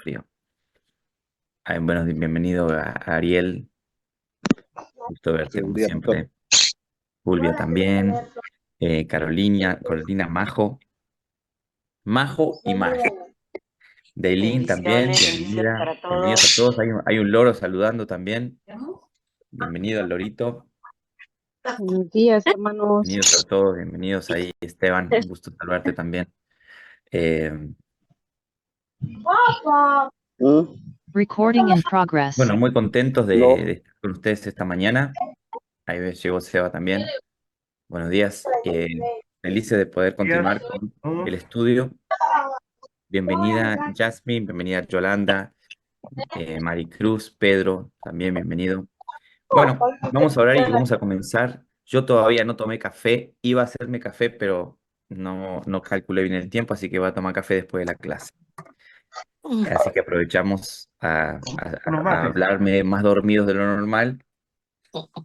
Frío. Bueno, bienvenido a Ariel, gusto verte Buen como día, pastor. siempre. Fulvia también, Carolina, Majo y Maya. Dailin también, Bendiciones, bendiciones bienvenida. para Bienvenidos a todos. todos. Hay un loro saludando también. Bienvenido al lorito. Buenos días, hermanos. Bienvenidos a todos. Bienvenidos ahí, Esteban. Un gusto saludarte también. Eh, ¿Mm? Recording in progress. bueno, muy contentos de No. estar con ustedes esta mañana. Ahí llegó Seba también. Buenos días. Felices de poder continuar con el estudio. Bienvenida Jasmine, bienvenida Yolanda, Maricruz, Pedro, también bienvenido. Bueno, vamos a hablar y vamos a comenzar. Yo todavía no tomé café, iba a hacerme café, pero no calculé bien el tiempo, así que voy a tomar café después de la clase. Así que aprovechamos a hablarme más dormidos de lo normal,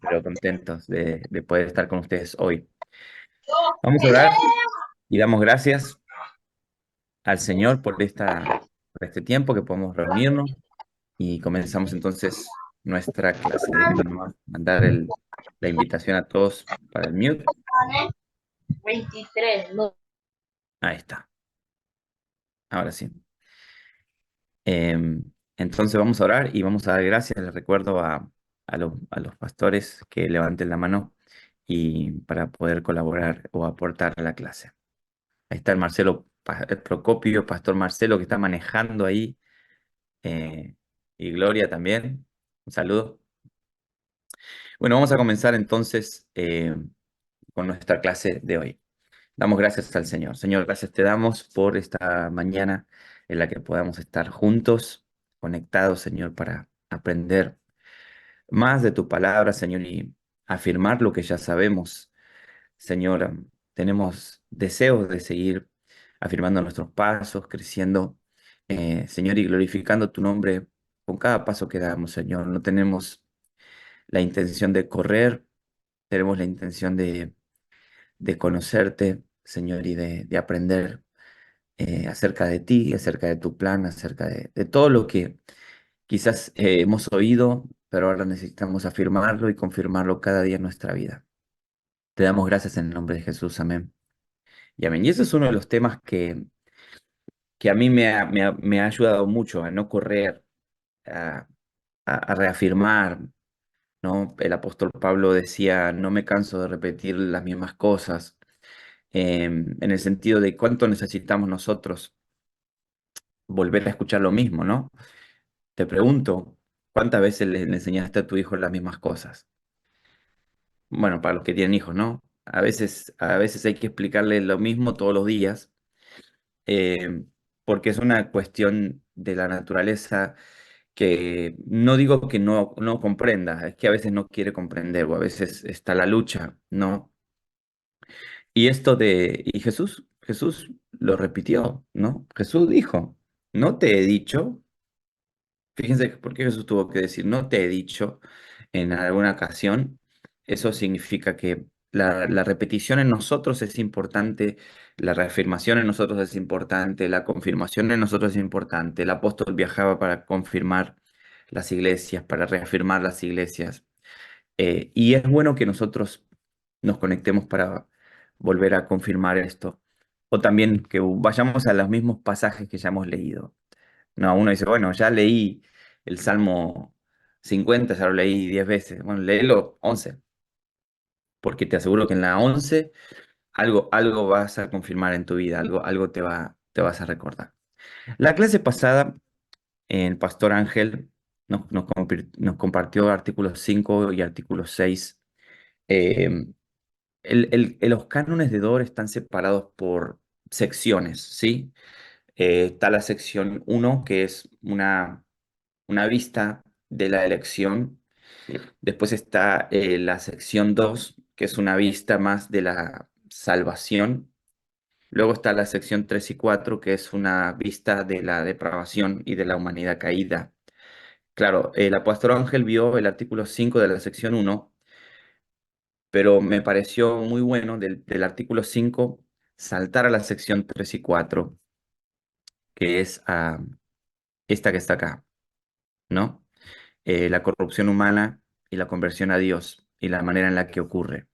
pero contentos de poder estar con ustedes hoy. Vamos a orar y damos gracias al Señor por este tiempo que podemos reunirnos. Y comenzamos entonces nuestra clase. Déjenme nomás mandar la invitación a todos para el mute. 23, no. Ahí está. Ahora sí. Entonces vamos a orar y vamos a dar gracias. Les recuerdo a los pastores que levanten la mano y para poder colaborar o aportar a la clase. Ahí está el Marcelo Procopio, Pastor Marcelo, que está manejando ahí. Y Gloria también. Un saludo. Bueno, vamos a comenzar entonces con nuestra clase de hoy. Damos gracias al Señor. Señor, gracias te damos por esta mañana en la que podamos estar juntos, conectados, Señor, para aprender más de tu palabra, Señor, y afirmar lo que ya sabemos. Señor, tenemos deseos de seguir afirmando nuestros pasos, creciendo, Señor, y glorificando tu nombre con cada paso que damos, Señor. No tenemos la intención de correr, tenemos la intención de conocerte, Señor, y de aprender acerca de ti, acerca de tu plan, acerca de todo lo que quizás hemos oído, pero ahora necesitamos afirmarlo y confirmarlo cada día en nuestra vida. Te damos gracias en el nombre de Jesús, amén. Y amén. Y ese es uno de los temas que a mí me ha ayudado mucho a no correr, a, a reafirmar, ¿no? El apóstol Pablo decía, no me canso de repetir las mismas cosas, en el sentido de cuánto necesitamos nosotros volver a escuchar lo mismo, ¿no? Te pregunto, ¿cuántas veces le enseñaste a tu hijo las mismas cosas? Bueno, para los que tienen hijos, ¿no? A veces hay que explicarle lo mismo todos los días, eh, porque es una cuestión de la naturaleza que no digo que no comprenda, es que a veces no quiere comprender o a veces está la lucha, ¿no? Y Jesús lo repitió, ¿no? Jesús dijo, no te he dicho. Fíjense por qué Jesús tuvo que decir, no te he dicho en alguna ocasión. Eso significa que la repetición en nosotros es importante, la reafirmación en nosotros es importante, la confirmación en nosotros es importante. El apóstol viajaba para confirmar las iglesias, para reafirmar las iglesias. Y es bueno que nosotros nos conectemos para volver a confirmar esto. O también que vayamos a los mismos pasajes que ya hemos leído. No, uno dice, bueno, ya leí el Salmo 50, ya lo leí 10 veces. Bueno, léelo 11, porque te aseguro que en la 11 algo vas a confirmar en tu vida, algo te vas a recordar. La clase pasada, el pastor Ángel nos compartió artículos 5 y artículos 6. Eh, los cánones de Dor están separados por secciones, ¿sí? Está la sección uno que es una vista de la elección. Después está la sección 2 que es una vista más de la salvación. Luego está la sección 3 y 4 que es una vista de la depravación y de la humanidad caída. Claro, el apóstol Ángel vio el artículo 5 de la sección uno, pero me pareció muy bueno del artículo 5 saltar a la sección 3 y 4 que es esta que está acá, ¿no? La corrupción humana y la conversión a Dios y la manera en la que ocurre.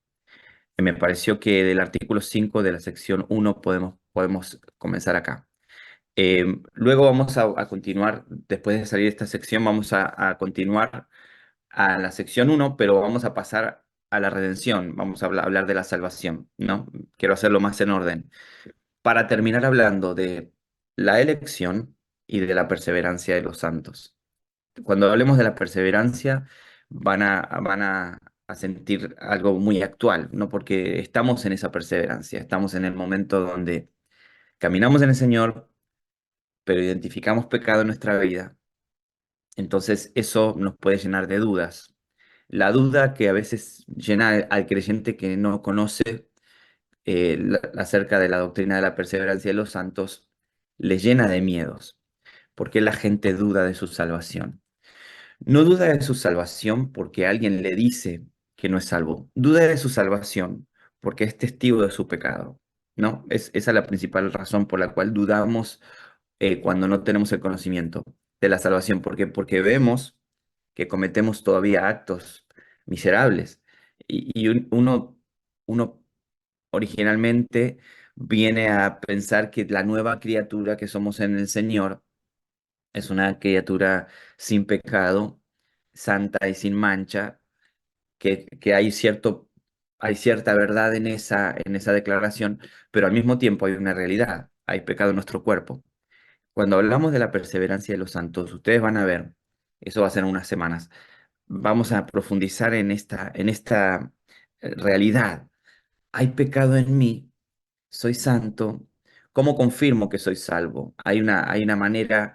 Me pareció que del artículo 5 de la sección uno podemos comenzar acá. Luego vamos a continuar, después de salir de esta sección, vamos a continuar a la sección uno, pero vamos a pasar a la redención, vamos a hablar de la salvación, ¿no? Quiero hacerlo más en orden. Para terminar hablando de la elección y de la perseverancia de los santos. Cuando hablemos de la perseverancia, van a sentir algo muy actual, ¿no? Porque estamos en esa perseverancia, estamos en el momento donde caminamos en el Señor, pero identificamos pecado en nuestra vida. Entonces eso nos puede llenar de dudas. La duda que a veces llena al creyente que no conoce acerca de la doctrina de la perseverancia de los santos, le llena de miedos, porque la gente duda de su salvación. No duda de su salvación porque alguien le dice que no es salvo. Duda de su salvación porque es testigo de su pecado, ¿no? Esa es la principal razón por la cual dudamos cuando no tenemos el conocimiento de la salvación. ¿Por qué? Porque vemos que cometemos todavía actos miserables. Uno originalmente viene a pensar que la nueva criatura que somos en el Señor es una criatura sin pecado, santa y sin mancha, que hay cierta verdad en esa declaración, pero al mismo tiempo hay una realidad, hay pecado en nuestro cuerpo. Cuando hablamos de la perseverancia de los santos, ustedes van a ver, eso va a ser en unas semanas, vamos a profundizar en esta realidad. Hay pecado en mí, soy santo. ¿Cómo confirmo que soy salvo? Hay una manera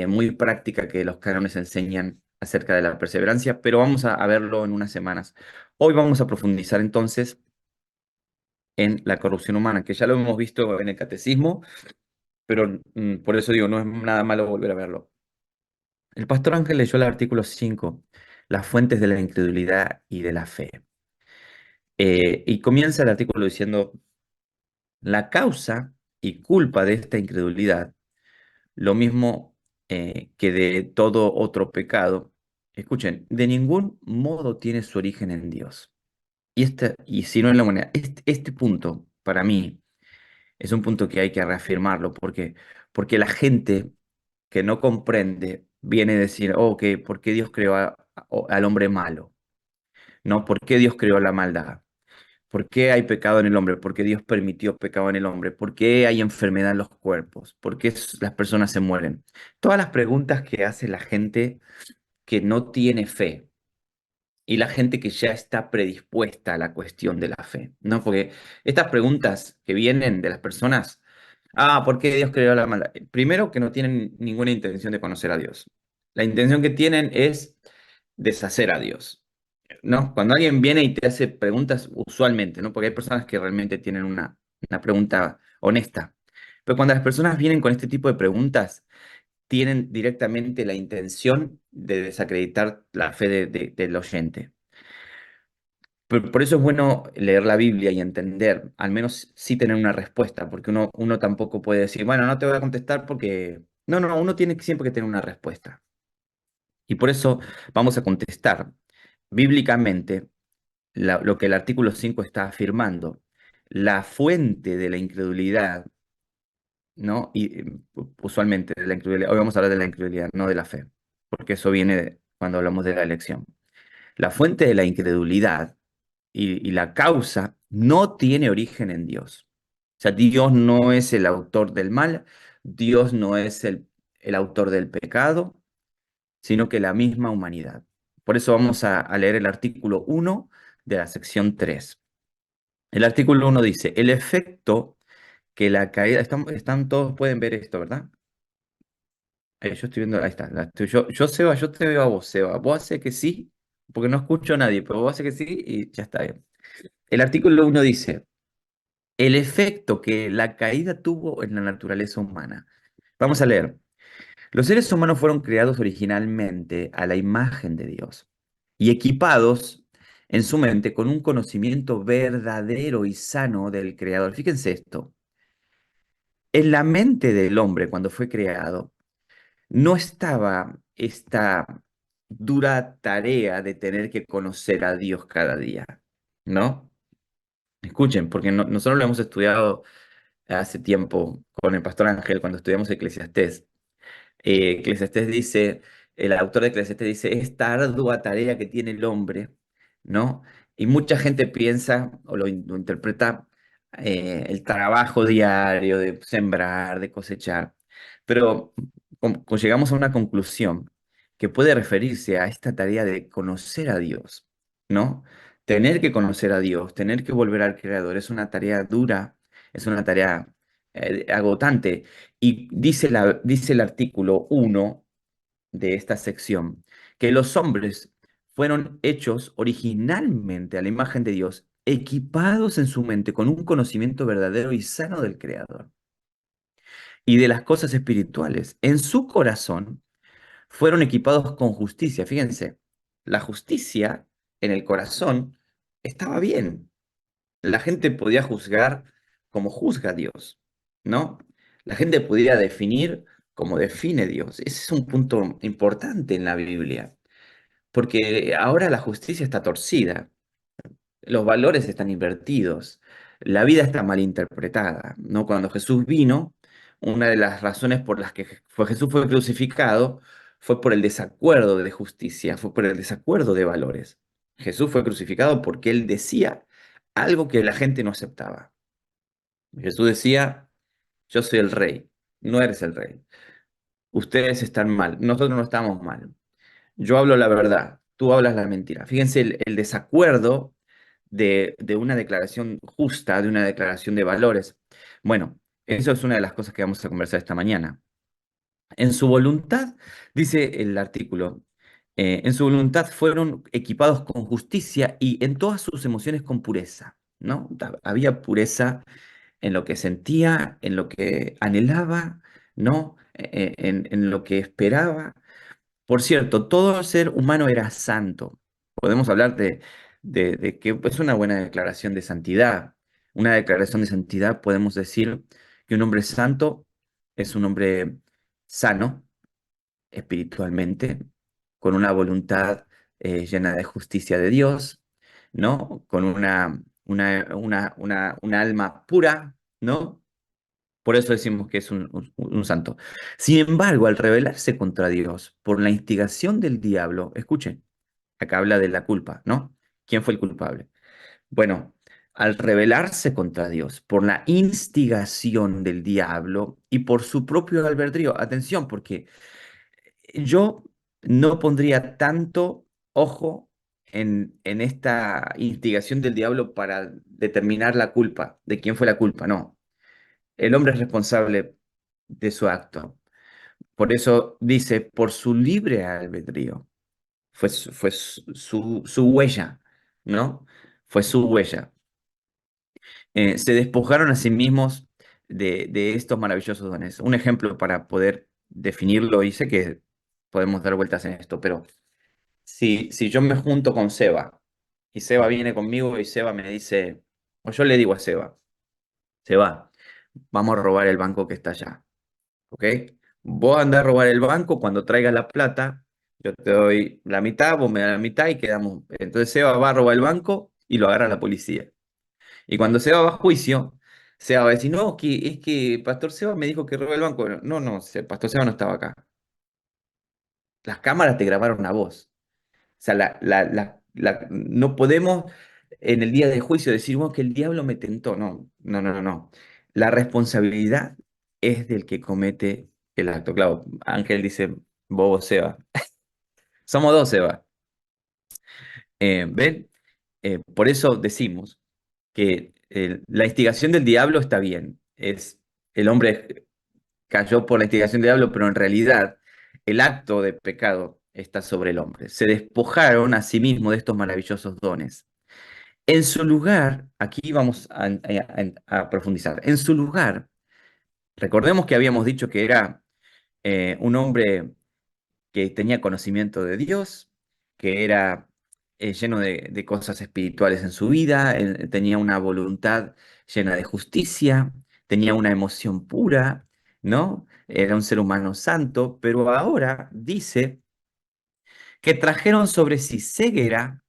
muy práctica que los cánones enseñan acerca de la perseverancia, pero vamos a verlo en unas semanas. Hoy vamos a profundizar entonces en la corrupción humana, que ya lo hemos visto en el catecismo, pero por eso digo, no es nada malo volver a verlo. El pastor Ángel leyó el artículo 5, las fuentes de la incredulidad y de la fe. Y comienza el artículo diciendo, la causa y culpa de esta incredulidad, lo mismo que de todo otro pecado, escuchen, de ningún modo tiene su origen en Dios. Y si no en la humanidad, este punto, para mí, es un punto que hay que reafirmarlo, porque la gente que no comprende viene a decir, oh, que ¿por qué Dios creó al hombre malo? ¿No? ¿Por qué Dios creó la maldad? ¿Por qué hay pecado en el hombre? ¿Por qué Dios permitió pecado en el hombre? ¿Por qué hay enfermedad en los cuerpos? ¿Por qué las personas se mueren? Todas las preguntas que hace la gente que no tiene fe y la gente que ya está predispuesta a la cuestión de la fe, ¿no? Porque estas preguntas que vienen de las personas, ¿por qué Dios creó la maldad? Primero, que no tienen ninguna intención de conocer a Dios. La intención que tienen es deshacer a Dios. ¿No? Cuando alguien viene y te hace preguntas, usualmente, ¿no? Porque hay personas que realmente tienen una pregunta honesta. Pero cuando las personas vienen con este tipo de preguntas, tienen directamente la intención de desacreditar la fe del oyente. Por eso es bueno leer la Biblia y entender, al menos sí tener una respuesta, porque uno tampoco puede decir, bueno, no te voy a contestar porque... No, no, uno tiene siempre que tener una respuesta. Y por eso vamos a contestar bíblicamente lo que el artículo 5 está afirmando, la fuente de la incredulidad, ¿no? Y usualmente de la incredulidad, hoy vamos a hablar de la incredulidad, no de la fe, porque eso viene cuando hablamos de la elección. La fuente de la incredulidad y la causa no tiene origen en Dios. O sea, Dios no es el autor del mal, Dios no es el autor del pecado, sino que la misma humanidad. Por eso vamos a leer el artículo 1 de la sección 3. El artículo 1 dice, el efecto que la caída, están todos pueden ver esto, ¿verdad? Yo estoy viendo, ahí está. Seba, yo te veo a vos, Seba. Vos hace que sí, porque no escucho a nadie, pero vos hace que sí y ya está bien. El artículo 1 dice, el efecto que la caída tuvo en la naturaleza humana. Vamos a leer. Los seres humanos fueron creados originalmente a la imagen de Dios y equipados en su mente con un conocimiento verdadero y sano del Creador. Fíjense esto. En la mente del hombre, cuando fue creado, no estaba esta dura tarea de tener que conocer a Dios cada día, ¿no? Escuchen, porque nosotros lo hemos estudiado hace tiempo con el pastor Ángel cuando estudiamos Eclesiastés. Eclesiastés dice, el autor de Eclesiastés dice, esta ardua tarea que tiene el hombre, ¿no? Y mucha gente piensa o lo interpreta el trabajo diario de sembrar, de cosechar, pero llegamos a una conclusión que puede referirse a esta tarea de conocer a Dios, ¿no? Tener que conocer a Dios, tener que volver al Creador, es una tarea dura, es una tarea agotante. Y dice el artículo 1 de esta sección que los hombres fueron hechos originalmente a la imagen de Dios, equipados en su mente con un conocimiento verdadero y sano del Creador y de las cosas espirituales. En su corazón fueron equipados con justicia. Fíjense, la justicia en el corazón estaba bien. La gente podía juzgar como juzga Dios, ¿no? La gente podía definir como define Dios. Ese es un punto importante en la Biblia, porque ahora la justicia está torcida, los valores están invertidos, la vida está mal interpretada, ¿no? Cuando Jesús vino, una de las razones por las que Jesús fue crucificado fue por el desacuerdo de justicia, fue por el desacuerdo de valores. Jesús fue crucificado porque él decía algo que la gente no aceptaba. Jesús decía, yo soy el rey, no eres el rey. Ustedes están mal, nosotros no estamos mal. Yo hablo la verdad, tú hablas la mentira. Fíjense el desacuerdo de una declaración justa, de una declaración de valores. Bueno, eso es una de las cosas que vamos a conversar esta mañana. En su voluntad, dice el artículo, en su voluntad fueron equipados con justicia y en todas sus emociones con pureza, ¿no? Había pureza en lo que sentía, en lo que anhelaba, ¿no? En lo que esperaba. Por cierto, todo ser humano era santo. Podemos hablar de que es una buena declaración de santidad. Una declaración de santidad, podemos decir que un hombre santo es un hombre sano espiritualmente, con una voluntad llena de justicia de Dios, ¿no? Con una alma pura, ¿no? Por eso decimos que es un santo. Sin embargo, al rebelarse contra Dios por la instigación del diablo, escuchen, acá habla de la culpa, ¿no? ¿Quién fue el culpable? Bueno, al rebelarse contra Dios por la instigación del diablo y por su propio albedrío, atención, porque yo no pondría tanto ojo en esta instigación del diablo para determinar la culpa, de quién fue la culpa, no. El hombre es responsable de su acto. Por eso dice, por su libre albedrío. Fue su huella, ¿no? Fue su huella. Se despojaron a sí mismos de estos maravillosos dones. Un ejemplo para poder definirlo, y sé que podemos dar vueltas en esto, pero si yo me junto con Seba y Seba viene conmigo y Seba me dice, o yo le digo a Seba, Seba, vamos a robar el banco que está allá. ¿Ok? Vos andás a robar el banco, cuando traigas la plata, yo te doy la mitad, vos me das la mitad y quedamos. Entonces Seba va a robar el banco y lo agarra la policía. Y cuando Seba va a juicio, Seba va a decir, no, es que Pastor Seba me dijo que robé el banco. No, no, Pastor Seba no estaba acá. Las cámaras te grabaron a vos. O sea, no podemos en el día de juicio decir, bueno, que el diablo me tentó. No, no, no, no, no. La responsabilidad es del que comete el acto. Claro, Ángel dice, bobo Seba. Somos dos Seba. ¿Ven? Por eso decimos que la instigación del diablo está bien. El hombre cayó por la instigación del diablo, pero en realidad el acto de pecado está sobre el hombre. Se despojaron a sí mismos de estos maravillosos dones. En su lugar, aquí vamos a profundizar, en su lugar, recordemos que habíamos dicho que era un hombre que tenía conocimiento de Dios, que era lleno de cosas espirituales en su vida, tenía una voluntad llena de justicia, tenía una emoción pura, ¿no? era un ser humano santo, pero ahora dice que trajeron sobre sí ceguera,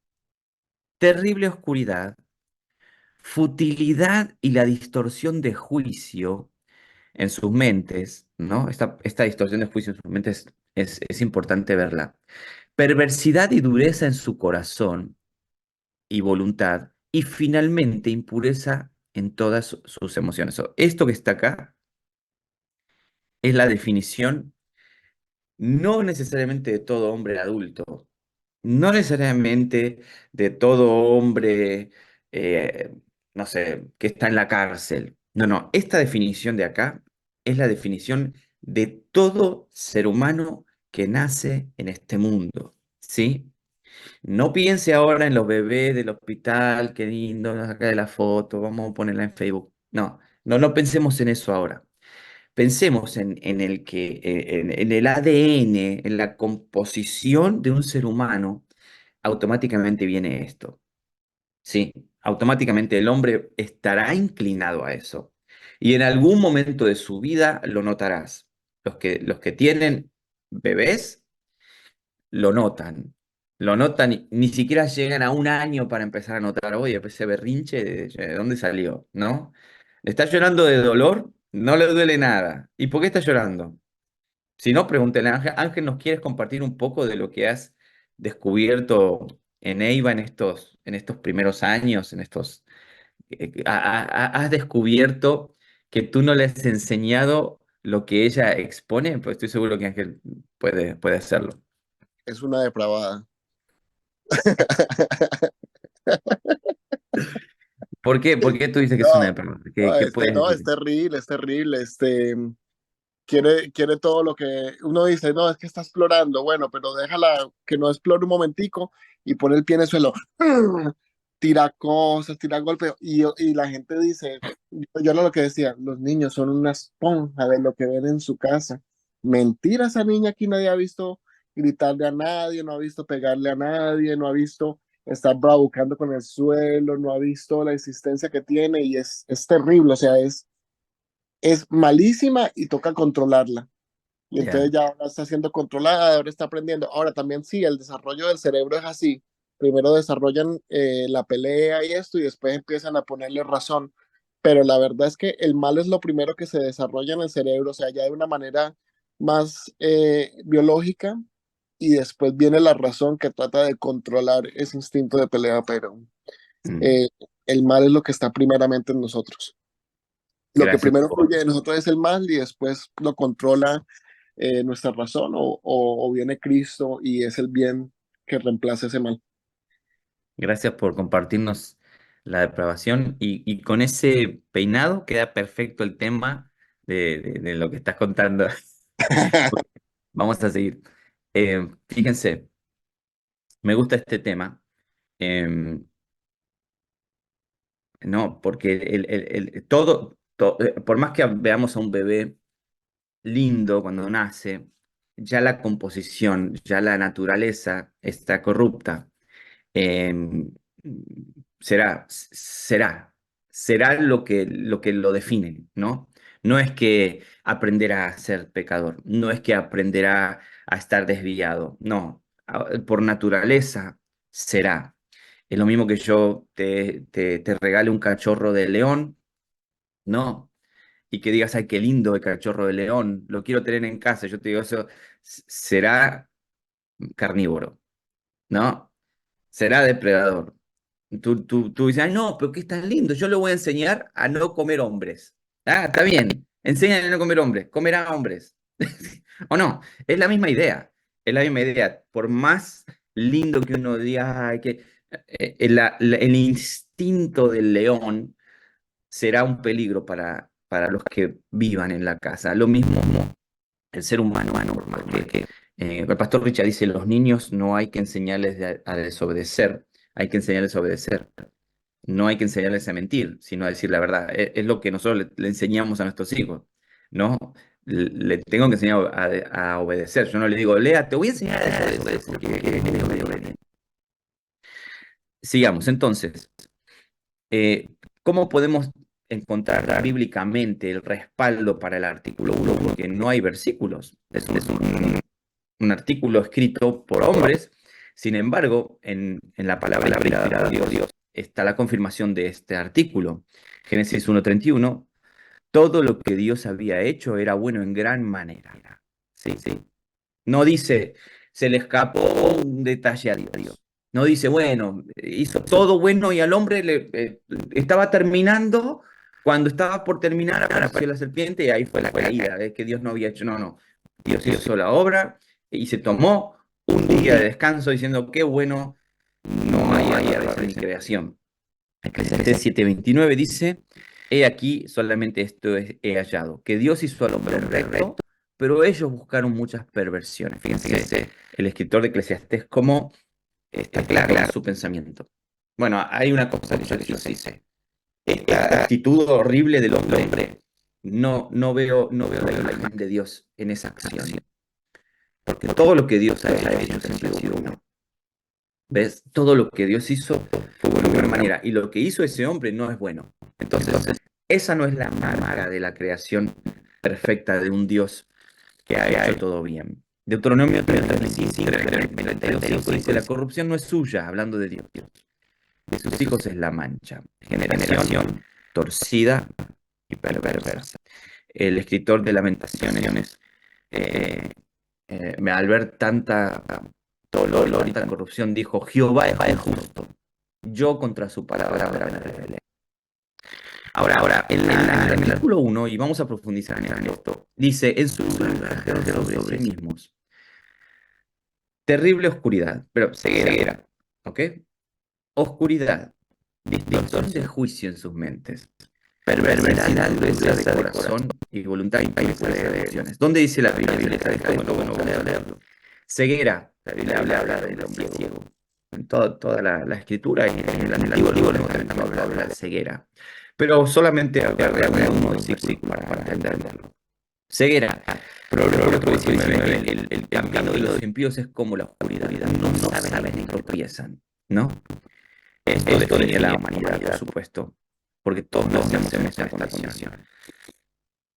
terrible oscuridad, futilidad y la distorsión de juicio en sus mentes, ¿no? Esta distorsión de juicio en sus mentes es importante verla. Perversidad y dureza en su corazón y voluntad, y finalmente impureza en todas sus emociones. Esto que está acá es la definición no necesariamente de todo hombre adulto, no necesariamente de todo hombre, eh, no sé, que está en la cárcel. No, no, esta definición de acá es la definición de todo ser humano que nace en este mundo, ¿sí? No piense ahora en los bebés del hospital, qué lindo, nos saca de la foto, vamos a ponerla en Facebook. No, no pensemos en eso ahora. Pensemos en el que, en el ADN, en la composición de un ser humano, automáticamente viene esto. Sí, automáticamente el hombre estará inclinado a eso. Y en algún momento de su vida lo notarás. Los que tienen bebés lo notan y ni siquiera llegan a un año para empezar a notar, oye, pues ese berrinche, ¿de dónde salió? ¿No? ¿Está llorando de dolor? No le duele nada. ¿Y por qué está llorando? Si no, pregúntele a Ángel. Ángel, ¿nos quieres compartir un poco de lo que has descubierto en EIVA en estos primeros años, has descubierto que tú no le has enseñado lo que ella expone? Pues estoy seguro que Ángel puede hacerlo. Es una depravada. ¿Por qué? ¿Por qué tú dices que es una No, enfermedad? no, ¿Qué puedes no, es decir? terrible, es terrible. Quiere todo lo que uno dice, no, es que está explorando, bueno, pero déjala que no explore un momentico y pone el pie en el suelo, tira cosas, tira golpes, y la gente dice, yo era lo que decía, los niños son una esponja de lo que ven en su casa. Mentira, esa niña aquí nadie ha visto gritarle a nadie, no ha visto pegarle a nadie, no ha visto estar bravucando con el suelo, no ha visto la existencia que tiene y es terrible, o sea, es malísima y toca controlarla. Y Ya. entonces ya ahora está siendo controlada, ahora está aprendiendo. Ahora también sí, el desarrollo del cerebro es así. Primero desarrollan la pelea y esto y después empiezan a ponerle razón. Pero la verdad es que el mal es lo primero que se desarrolla en el cerebro, o sea, ya de una manera más biológica y después viene la razón que trata de controlar ese instinto de pelea, pero Mm. eh, el mal es lo que está primeramente en nosotros. Lo que Gracias primero por, fluye de nosotros es el mal y después lo controla nuestra razón o viene Cristo y es el bien que reemplaza ese mal. gracias por compartirnos la depravación y con ese peinado queda perfecto el tema de lo que estás contando. Vamos a seguir. Fíjense, me gusta este tema, em, ¿no? Porque por más que veamos a un bebé lindo cuando nace, ya la composición, ya la naturaleza está corrupta. eh, será lo que lo define, ¿no? No es que aprenderá a ser pecador, no es que aprenderá a estar desviado, no, por naturaleza será. Es lo mismo que yo te regale un cachorro de león, ¿no? Y que digas, ay, qué lindo el cachorro de león, lo quiero tener en casa. Yo te digo, eso será carnívoro, ¿no? Será depredador. Tú dices, ay, no, pero que es tan lindo, yo le voy a enseñar a no comer hombres. Ah, está bien, enséñale a no comer hombres, comerá hombres. ¿O no? Es la misma idea, es la misma idea. Por más lindo que uno diga, ay, que el instinto del león será un peligro para los que vivan en la casa. Lo mismo el ser humano, porque el pastor Richard dice, los niños no hay que enseñarles a desobedecer, hay que enseñarles a obedecer. No hay que enseñarles a mentir, sino a decir la verdad. Es lo que nosotros le enseñamos a nuestros hijos, ¿no? Le tengo que enseñar a obedecer. Yo no le digo, Lea, te voy a enseñar a desobedecer porque eres medio obediente. Sigamos, entonces, ¿cómo podemos encontrar bíblicamente el respaldo para el artículo 1, porque no hay versículos. Es un artículo escrito por hombres. Sin embargo, en la palabra inspirada de Dios está la confirmación de este artículo. Génesis 1:31, todo lo que Dios había hecho era bueno en gran manera. Sí, sí. No dice, se le escapó un detalle a Dios. No dice, bueno, hizo todo bueno y al hombre estaba terminando, cuando estaba por terminar apareció la serpiente y ahí fue la caída, es que Dios no había hecho, no. Dios hizo la obra y se tomó un día de descanso diciendo, qué bueno, no hay errores en mi creación. Eclesiastés 7:29 dice, he aquí, solamente esto he hallado, que Dios hizo al hombre recto, pero ellos buscaron muchas perversiones. Fíjense, el escritor de Eclesiastés, cómo está claro en su pensamiento. Bueno, hay una cosa que Dios dice, esta actitud horrible del hombre, no veo la imagen de Dios en esa acción, porque todo lo que Dios ha hecho siempre ha sido bueno. ¿Ves? Todo lo que Dios hizo fue bueno de buena manera, y lo que hizo ese hombre no es bueno. Entonces, esa no es la marca de la creación perfecta de un Dios que ha hecho todo bien. Deuteronomio 32:5 dice, la corrupción no es suya, hablando de Dios. De sus hijos es la mancha. Generación torcida y perversa. El escritor de Lamentaciones, al ver tanta dolor y tanta corrupción, dijo, Jehová es justo. Yo contra su palabra me rebelé. Ahora, en el artículo 1, y vamos a profundizar en esto, dice, en su sobre sí mismos. Terrible oscuridad, pero ceguera, ¿ok? Oscuridad, distorsión de juicio en sus mentes, perversidad, dureza de corazón y voluntad impulsa de emociones. ¿Dónde dice la Biblia? Bueno, voy a leerlo. Ceguera, la Biblia habla del hombre ciego. En toda la escritura y en el Antiguo Testamento habla de ceguera. Pero solamente agarré uno versículo para entenderlo. Ceguera. Pero el otro dice, el camino de los impíos es como la oscuridad. No saben ni tropiezan, ¿no? Esto define la humanidad, por supuesto, porque todos nacemos en esta condición.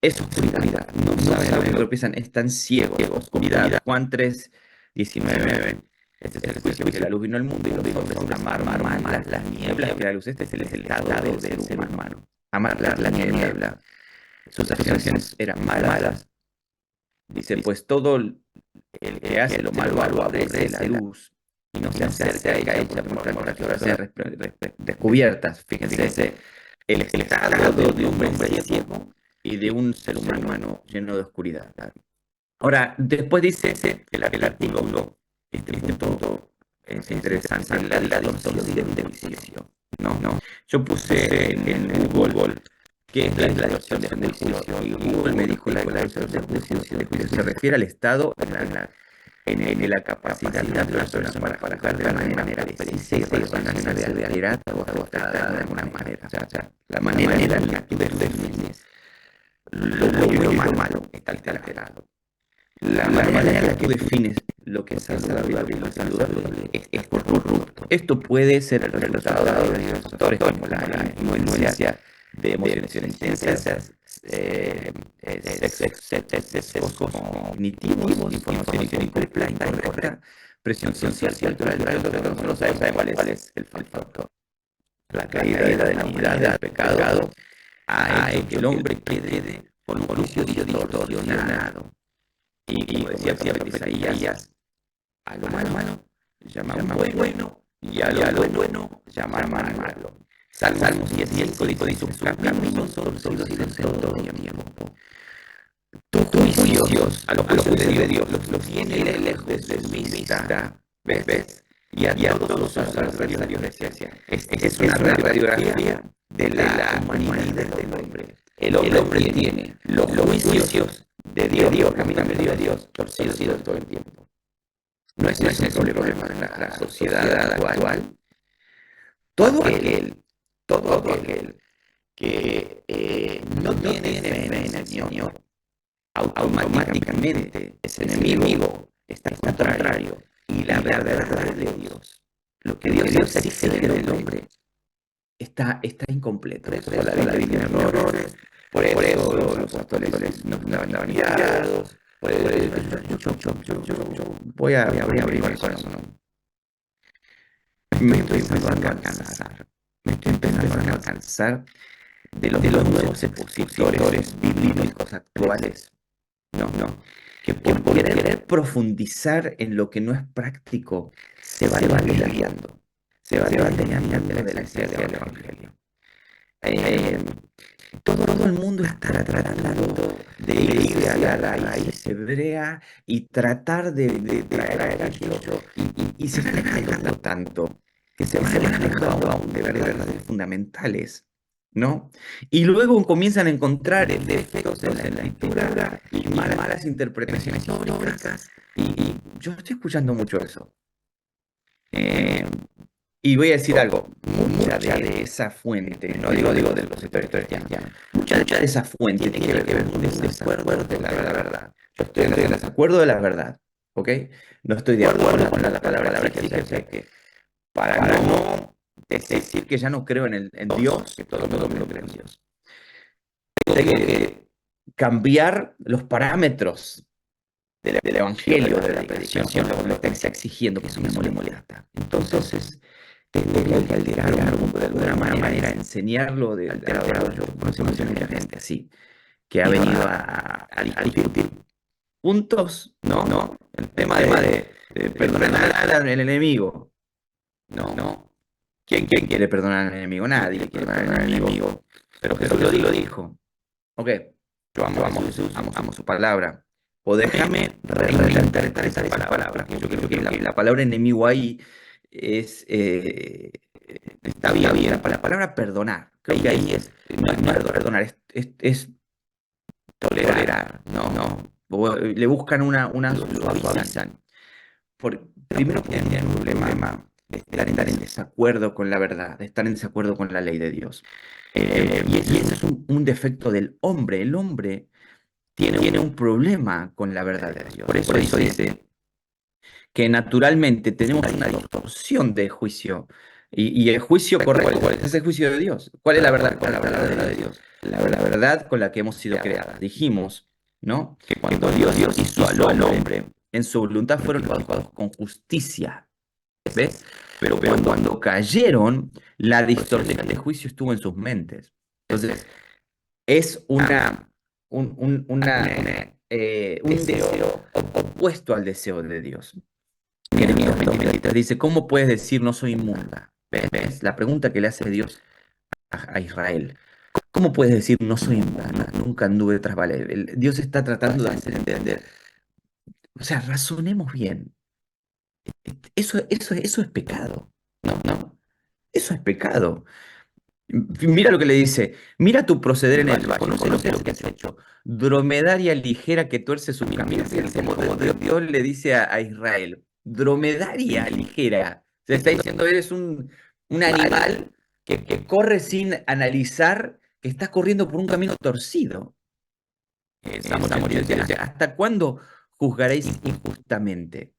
Es oscuridad, no saben ni tropiezan, están ciegos. Oscuridad. Juan 3:19. Este es el juicio que la luz vino al mundo y los hombres amaron más las nieblas que la luz. Este es el estado del ser humano. Amar la niebla. Sus acciones eran malas. Dice, pues todo el que hace lo malo aborrece la luz y no se acerca a ella para que sean descubiertas. Fíjense, el estado de un hombre ciego y de un ser humano lleno de oscuridad. Ahora, después dice el artículo 1, este punto es interesante, la distorsión del juicio. No. Yo puse en Google qué es la distorsión del juicio, y Google me dijo la distorsión del juicio se refiere al estado en la capacidad de la persona para actuar de manera precisa y alterada o ajustada de alguna manera. O sea, la manera en la que tú defines lo bueno y lo malo está alterado. La manera en la que tú defines lo que es saludable y lo saludable es corrupto. Esto puede ser el resultado de diversos factores como la influencia de emociones intensas, sesgos cognitivos, información incorrecta, presión social cultural. Nosotros sabemos cuál es el factor. La caída de la humanidad, del pecado, ha hecho que el hombre quede con un juicio distorsionado. Y como decía el profeta Isaías, a lo malo llaman bueno y a lo bueno llaman malo. Salmos 10:5 dice, sus caminos son torcidos en todo tiempo. Tus juicios, a los juicios de Dios, los tiene lejos de su vista. ¿Ves? Y a todos sus adversarios decía, es una radiografía de la humanidad del hombre. El hombre tiene los juicios de Dios, caminando de Dios, torcidos todo el tiempo. No es ese el problema de la sociedad actual. Todo aquel que no tiene fe en el Señor, automáticamente ese enemigo está contrario. Y la verdad de Dios, lo que Dios exige del hombre, está incompleto. Por eso la Biblia tiene errores, por eso los apóstoles no estaban guiados, por eso yo voy a abrir mi corazón. Me estoy empezando a cansar, me estoy empezando a cansar de los nuevos expositores bíblicos actuales, no, que por querer profundizar en lo que no es práctico, se va desviando, se va desviando de la esencia del Evangelio. Eh, todo el mundo está tratando de irse a la raíz hebrea y tratar de traer aquello, y se están alejando tanto que se van alejando aún de verdades fundamentales, ¿no? Y luego comienzan a encontrar defectos en la escritura y malas interpretaciones históricas, y yo estoy escuchando mucho eso. Eh, y voy a decir algo, mucha de esa fuente, no digo de los sectores cristianos, mucha de esa fuente tiene que ver con un desacuerdo de la verdad. Yo estoy en desacuerdo de la verdad, ¿ok? No estoy de acuerdo con la palabra que dice que para no decir que ya no creo en Dios, que todo el mundo cree en Dios, tengo que cambiar los parámetros del Evangelio, de la predicación, lo que está exigiendo, que eso me molesta. Entonces, tengo que alterar un mundo de alguna manera, enseñarlo de alterado. Yo conocemos a mucha gente así, que ha venido a discutir puntos, no, el tema de perdonar al enemigo. No. ¿Quién quiere perdonar al enemigo? Nadie quiere perdonar al enemigo. Pero Jesús lo dijo. Ok, yo amo a Jesús, amo su palabra. O déjame reinterpretar esa palabra. Yo creo que la palabra enemigo ahí es, está bien. La palabra perdonar, creo que ahí no es perdonar, es tolerar. No. Le buscan una suavizan. Primero que tienen un problema de estar en desacuerdo con la verdad, de estar en desacuerdo con la ley de Dios. Y ese es un defecto del hombre. El hombre tiene un problema con la verdad de Dios. Por eso dice que naturalmente tenemos una distorsión de juicio. Y el juicio correcto, ¿cuál es el juicio de Dios? ¿Cuál es la verdad? ¿Cuál es la verdad de Dios? La verdad con la que hemos sido creadas. Dijimos, ¿no? Que cuando Dios hizo al hombre, en su voluntad fueron educados con justicia. ¿Ves? Pero cuando cayeron, la distorsión de juicio estuvo en sus mentes. Entonces, es un deseo opuesto al deseo de Dios. Jeremías 20:23 dice, ¿cómo puedes decir no soy inmunda? ¿Ves? La pregunta que le hace Dios a Israel. ¿Cómo puedes decir no soy inmunda? Nunca anduve tras valer. Dios está tratando de hacer entender. O sea, razonemos bien. Eso es pecado. No. Eso es pecado. Mira lo que le dice. Mira tu proceder en el valle. Conoce lo que has hecho. Dromedaria ligera que tuerce su camino. Fíjense cómo Dios le dice a Israel. Dromedaria ligera. Se está diciendo, eres un animal que corre sin analizar, que está corriendo por un camino torcido. ¿Hasta cuándo juzgaréis injustamente?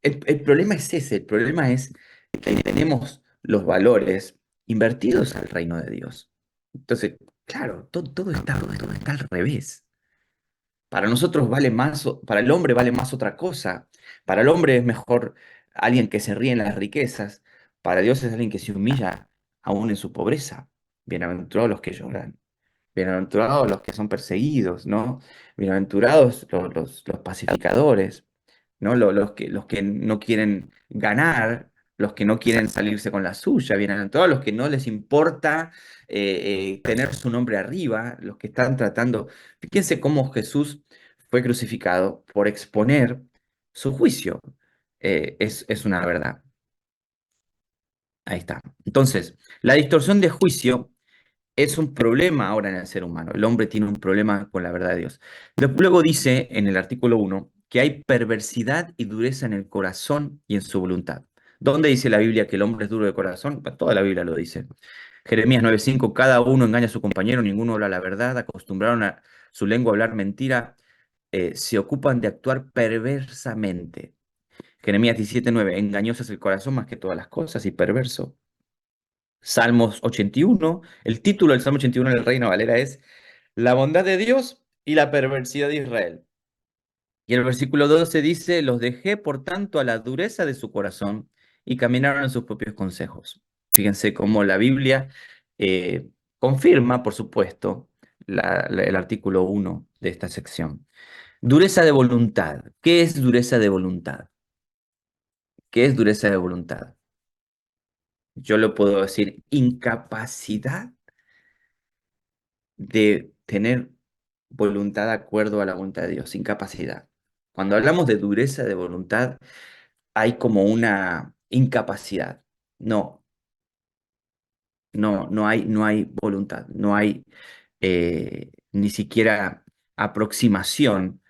El problema es ese, el problema es que tenemos los valores invertidos al reino de Dios. Entonces, claro, todo está al revés. Para nosotros vale más, para el hombre vale más otra cosa. Para el hombre es mejor alguien que se ríe en las riquezas. Para Dios es alguien que se humilla aún en su pobreza. Bienaventurados los que lloran. Bienaventurados los que son perseguidos, ¿no? Bienaventurados los pacificadores, ¿no? Los que no quieren ganar, los que no quieren salirse con la suya, bienaventurados los que no les importa tener su nombre arriba, los que están tratando. Fíjense cómo Jesús fue crucificado por exponer su juicio. Es una verdad. Ahí está. Entonces, la distorsión de juicio es un problema ahora en el ser humano. El hombre tiene un problema con la verdad de Dios. Luego dice en el artículo 1 que hay perversidad y dureza en el corazón y en su voluntad. ¿Dónde dice la Biblia que el hombre es duro de corazón? Pues toda la Biblia lo dice. Jeremías 9:5, cada uno engaña a su compañero, ninguno habla la verdad, acostumbraron a su lengua a hablar mentira, se ocupan de actuar perversamente. Jeremías 17:9, engañoso es el corazón más que todas las cosas y perverso. Salmos 81, el título del Salmo 81 en el Reina Valera es La bondad de Dios y la perversidad de Israel. Y el versículo 12 dice, los dejé por tanto a la dureza de su corazón y caminaron en sus propios consejos. Fíjense cómo la Biblia eh, confirma, por supuesto, el artículo 1 de esta sección. Dureza de voluntad. ¿Qué es dureza de voluntad? ¿Qué es dureza de voluntad? Yo lo puedo decir, incapacidad de tener voluntad de acuerdo a la voluntad de Dios, incapacidad. Cuando hablamos de dureza de voluntad, hay como una incapacidad. No, no hay voluntad, no hay ni siquiera aproximación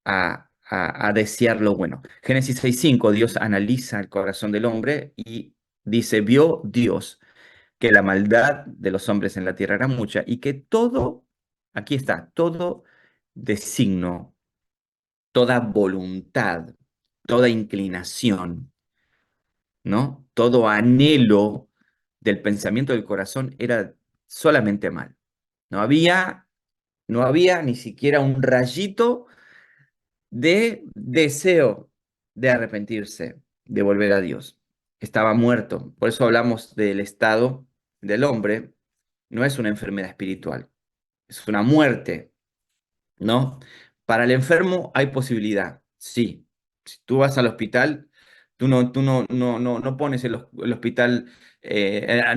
a desear lo bueno. Génesis 6:5, Dios analiza el corazón del hombre y dice, vio Dios que la maldad de los hombres en la tierra era mucha y que todo, aquí está, todo designo, toda voluntad, toda inclinación, ¿no? Todo anhelo del pensamiento del corazón era solamente mal. No había, no había ni siquiera un rayito de deseo de arrepentirse, de volver a Dios. Estaba muerto. Por eso hablamos del estado del hombre. No es una enfermedad espiritual, es una muerte, ¿no? Para el enfermo hay posibilidad, sí. Si tú vas al hospital, tú no pones el hospital,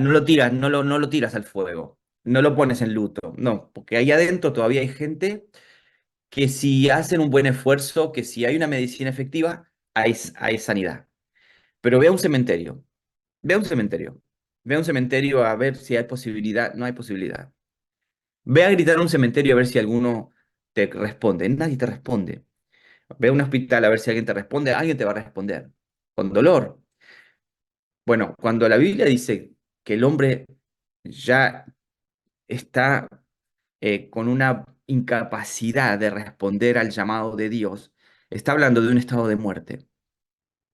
no lo tiras, no lo tiras al fuego, no lo pones en luto, no, porque ahí adentro todavía hay gente que si hacen un buen esfuerzo, que si hay una medicina efectiva, hay sanidad. Pero ve a un cementerio, ve a un cementerio, ve a un cementerio a ver si hay posibilidad, no hay posibilidad. Ve a gritar a un cementerio a ver si alguno te responde. Nadie te responde. Ve a un hospital a ver si alguien te responde. Alguien te va a responder. Con dolor. Bueno, cuando la Biblia dice que el hombre ya está con una incapacidad de responder al llamado de Dios, está hablando de un estado de muerte.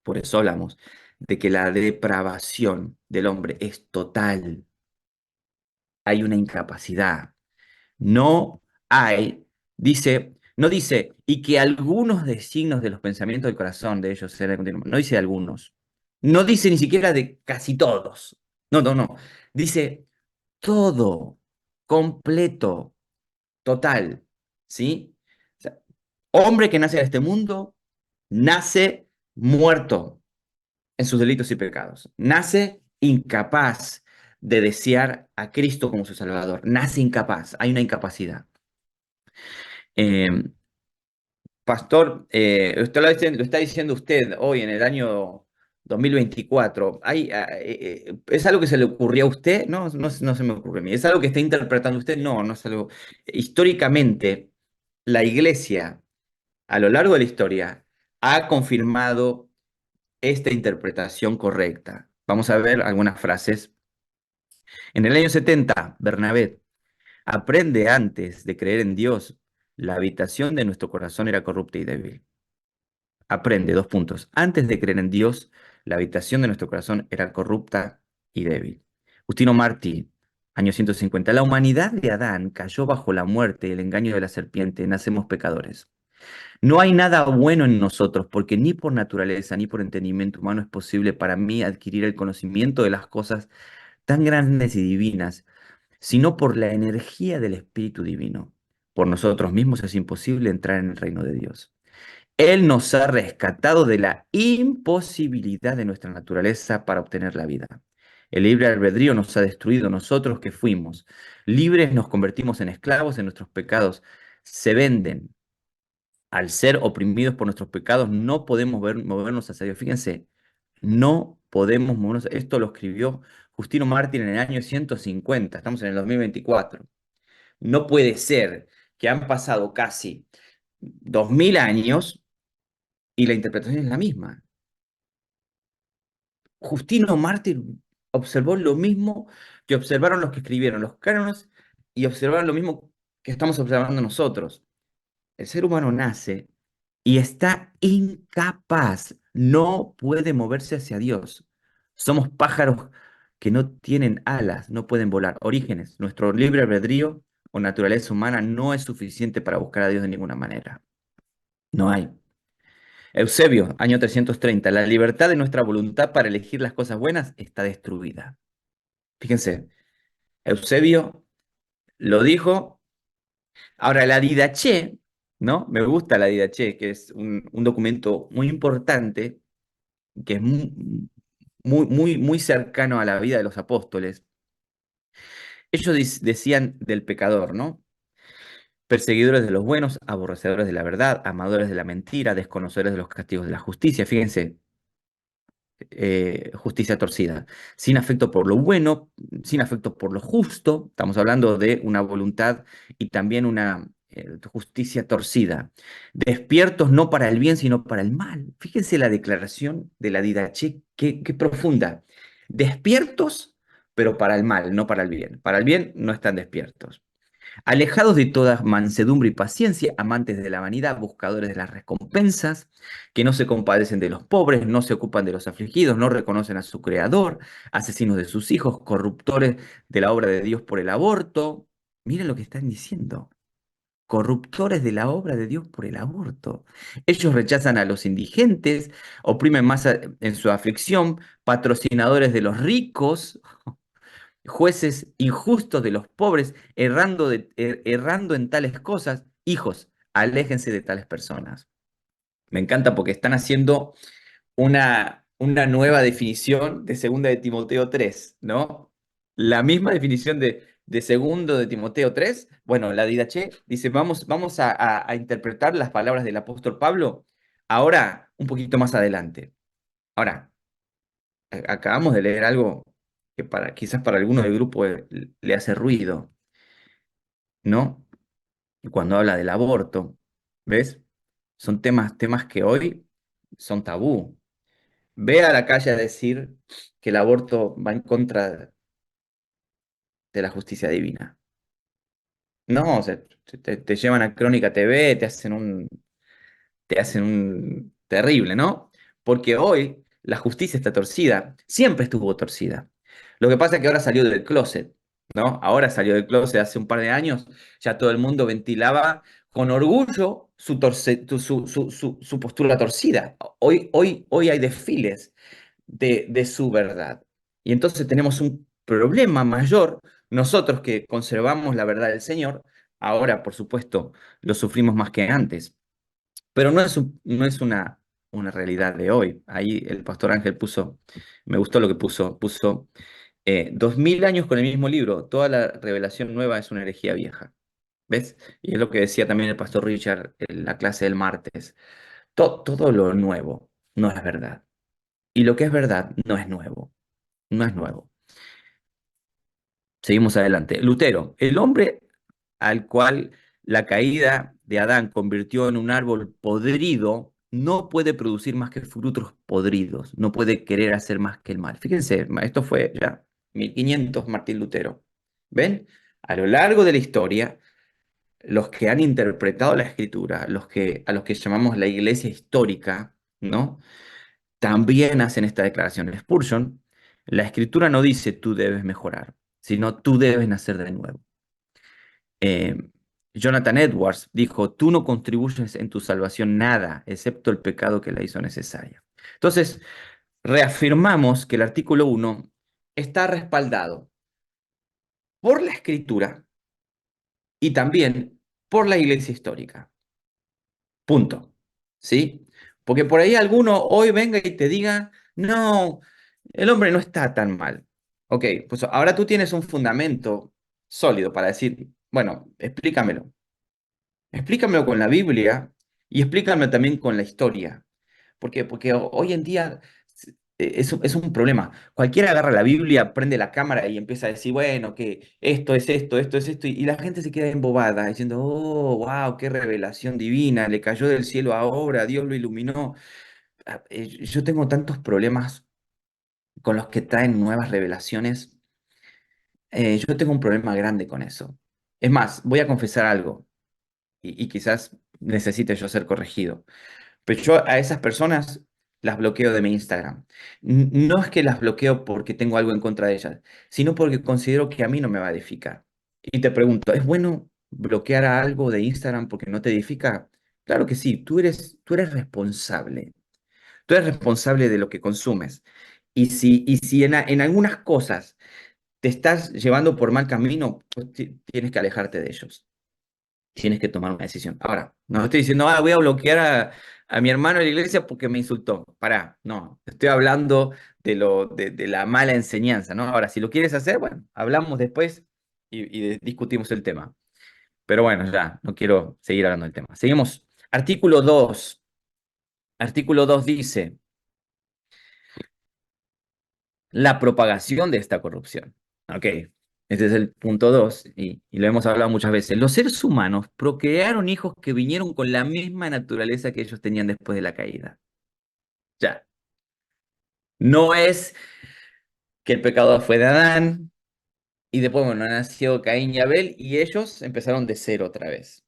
Por eso hablamos de que la depravación del hombre es total. Hay una incapacidad. No hay, dice, no dice, y que algunos designios de los pensamientos del corazón de ellos serán continuos. No dice algunos. No dice ni siquiera de casi todos. No. Dice todo, completo, total. ¿Sí? O sea, hombre que nace en este mundo, nace muerto en sus delitos y pecados. Nace incapaz de desear a Cristo como su Salvador. Nace incapaz, hay una incapacidad. Eh, Pastor, usted lo está diciendo usted hoy en el año 2024. ¿Es algo que se le ocurrió a usted? No, no se me ocurre a mí. ¿Es algo que está interpretando usted? No, no es algo. Históricamente, la Iglesia, a lo largo de la historia, ha confirmado esta interpretación correcta. Vamos a ver algunas frases. En el año 70, Bernabé aprende antes de creer en Dios, la habitación de nuestro corazón era corrupta y débil. Aprende, dos puntos. Antes de creer en Dios, la habitación de nuestro corazón era corrupta y débil. Justino Martí, año 150. La humanidad de Adán cayó bajo la muerte y el engaño de la serpiente. Nacemos pecadores. No hay nada bueno en nosotros, porque ni por naturaleza ni por entendimiento humano es posible para mí adquirir el conocimiento de las cosas tan grandes y divinas, sino por la energía del Espíritu Divino. Por nosotros mismos es imposible entrar en el reino de Dios. Él nos ha rescatado de la imposibilidad de nuestra naturaleza para obtener la vida. El libre albedrío nos ha destruido. Nosotros que fuimos libres nos convertimos en esclavos de nuestros pecados. Se venden. Al ser oprimidos por nuestros pecados, no podemos movernos hacia Dios. Fíjense, no podemos movernos. Esto lo escribió Justino Mártir en el año 150. Estamos en el 2024. No puede ser que han pasado casi 2000 años y la interpretación es la misma. Justino Mártir observó lo mismo que observaron los que escribieron los cánones y observaron lo mismo que estamos observando nosotros. El ser humano nace y está incapaz, no puede moverse hacia Dios. Somos pájaros que no tienen alas, no pueden volar. Orígenes, nuestro libre albedrío o naturaleza humana no es suficiente para buscar a Dios de ninguna manera. No hay. Eusebio, año 330, la libertad de nuestra voluntad para elegir las cosas buenas está destruida. Fíjense, Eusebio lo dijo. Ahora, la Didache, ¿no? Me gusta la Didache, que es un documento muy importante, que es muy cercano a la vida de los apóstoles. Ellos decían del pecador, ¿no? Perseguidores de los buenos, aborrecedores de la verdad, amadores de la mentira, desconocedores de los castigos de la justicia. Fíjense, justicia torcida, sin afecto por lo bueno, sin afecto por lo justo. Estamos hablando de una voluntad y también una justicia torcida. Despiertos no para el bien, sino para el mal. Fíjense la declaración de la Didache, qué profunda. Despiertos, pero para el mal, no para el bien. Para el bien no están despiertos. Alejados de toda mansedumbre y paciencia, amantes de la vanidad, buscadores de las recompensas, que no se compadecen de los pobres, no se ocupan de los afligidos, no reconocen a su creador, asesinos de sus hijos, corruptores de la obra de Dios por el aborto. Miren lo que están diciendo. Corruptores de la obra de Dios por el aborto. Ellos rechazan a los indigentes, oprimen más en su aflicción, patrocinadores de los ricos, jueces injustos de los pobres, errando en tales cosas. Hijos, aléjense de tales personas. Me encanta porque están haciendo una nueva definición de segunda de Timoteo 3, ¿no? La misma definición de segundo de Timoteo 3. Bueno, la Didache dice, vamos a interpretar las palabras del apóstol Pablo ahora un poquito más adelante. Ahora, acabamos de leer algo que quizás para algunos del grupo le hace ruido, ¿no? Cuando habla del aborto, ¿ves? Son temas que hoy son tabú. Ve a la calle a decir que el aborto va en contra de la justicia divina. No, o sea, te llevan a Crónica TV, te hacen un terrible, ¿no? Porque hoy la justicia está torcida, siempre estuvo torcida. Lo que pasa es que ahora salió del closet, ¿no? Ahora salió del closet hace un par de años, ya todo el mundo ventilaba con orgullo su postura torcida. Hoy hay desfiles de su verdad. Y entonces tenemos un problema mayor, nosotros que conservamos la verdad del Señor, ahora por supuesto lo sufrimos más que antes. Pero no es una realidad de hoy. Ahí el pastor Ángel me gustó lo que puso 2000 años con el mismo libro, toda la revelación nueva es una herejía vieja. ¿Ves? Y es lo que decía también el pastor Richard en la clase del martes. Todo lo nuevo no es verdad. Y lo que es verdad no es nuevo. No es nuevo. Seguimos adelante. Lutero, el hombre al cual la caída de Adán convirtió en un árbol podrido, no puede producir más que frutos podridos, no puede querer hacer más que el mal. Fíjense, esto fue ya 1500 Martín Lutero. ¿Ven? A lo largo de la historia, los que han interpretado la escritura, a los que llamamos la iglesia histórica, ¿no? También hacen esta declaración. Spurgeon, la escritura no dice tú debes mejorar, sino tú debes nacer de nuevo. Eh, Jonathan Edwards dijo, tú no contribuyes en tu salvación nada, excepto el pecado que la hizo necesaria. Entonces, reafirmamos que el artículo 1 está respaldado por la escritura y también por la iglesia histórica. Punto. ¿Sí? Porque por ahí alguno hoy venga y te diga, no, el hombre no está tan mal. Ok, pues ahora tú tienes un fundamento sólido para decir, bueno, explícamelo. Explícamelo con la Biblia y explícame también con la historia. ¿Por qué? Porque hoy en día es un problema. Cualquiera agarra la Biblia, prende la cámara y empieza a decir, bueno, que esto es esto, esto es esto, y la gente se queda embobada diciendo, oh, wow, qué revelación divina, le cayó del cielo ahora, Dios lo iluminó. Yo tengo tantos problemas con los que traen nuevas revelaciones. Yo tengo un problema grande con eso. Es más, voy a confesar algo y quizás necesite yo ser corregido. Pero yo a esas personas las bloqueo de mi Instagram. No es que las bloqueo porque tengo algo en contra de ellas, sino porque considero que a mí no me va a edificar. Y te pregunto, ¿es bueno bloquear a algo de Instagram porque no te edifica? Claro que sí, tú eres responsable. Tú eres responsable de lo que consumes. Y si en algunas cosas te estás llevando por mal camino, pues tienes que alejarte de ellos. Tienes que tomar una decisión. Ahora, no estoy diciendo, voy a bloquear a mi hermano de la iglesia porque me insultó. Pará, no, estoy hablando de la mala enseñanza, ¿no? Ahora, si lo quieres hacer, bueno, hablamos después y discutimos el tema. Pero bueno, ya, no quiero seguir hablando del tema. Seguimos. Artículo 2. Artículo 2 dice, la propagación de esta corrupción. Ok, ese es el punto 2 y lo hemos hablado muchas veces. Los seres humanos procrearon hijos que vinieron con la misma naturaleza que ellos tenían después de la caída. Ya, no es que el pecado fue de Adán y después, bueno, nació Caín y Abel y ellos empezaron de cero otra vez.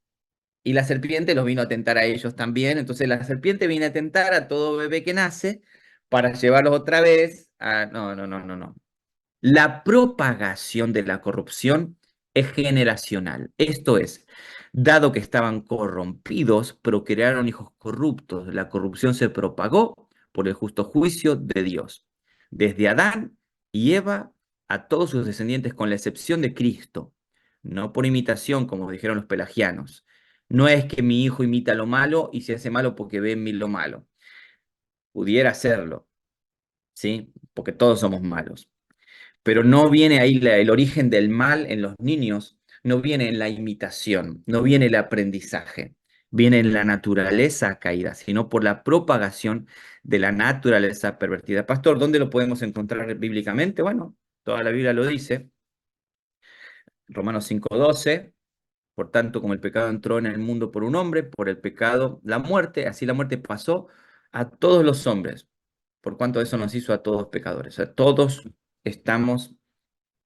Y la serpiente los vino a tentar a ellos también. Entonces la serpiente viene a tentar a todo bebé que nace para llevarlos otra vez a... No, no, no, no, no. La propagación de la corrupción es generacional. Esto es, dado que estaban corrompidos, procrearon hijos corruptos. La corrupción se propagó por el justo juicio de Dios. Desde Adán y Eva a todos sus descendientes, con la excepción de Cristo. No por imitación, como dijeron los pelagianos. No es que mi hijo imita lo malo y se hace malo porque ve en mí lo malo. Pudiera hacerlo, ¿sí? Porque todos somos malos. Pero no viene ahí el origen del mal en los niños, no viene en la imitación, no viene el aprendizaje, viene en la naturaleza caída, sino por la propagación de la naturaleza pervertida. Pastor, ¿dónde lo podemos encontrar bíblicamente? Bueno, toda la Biblia lo dice, Romanos 5:12. Por tanto, como el pecado entró en el mundo por un hombre, por el pecado la muerte, así la muerte pasó a todos los hombres, por cuanto eso nos hizo a todos pecadores. O sea, todos estamos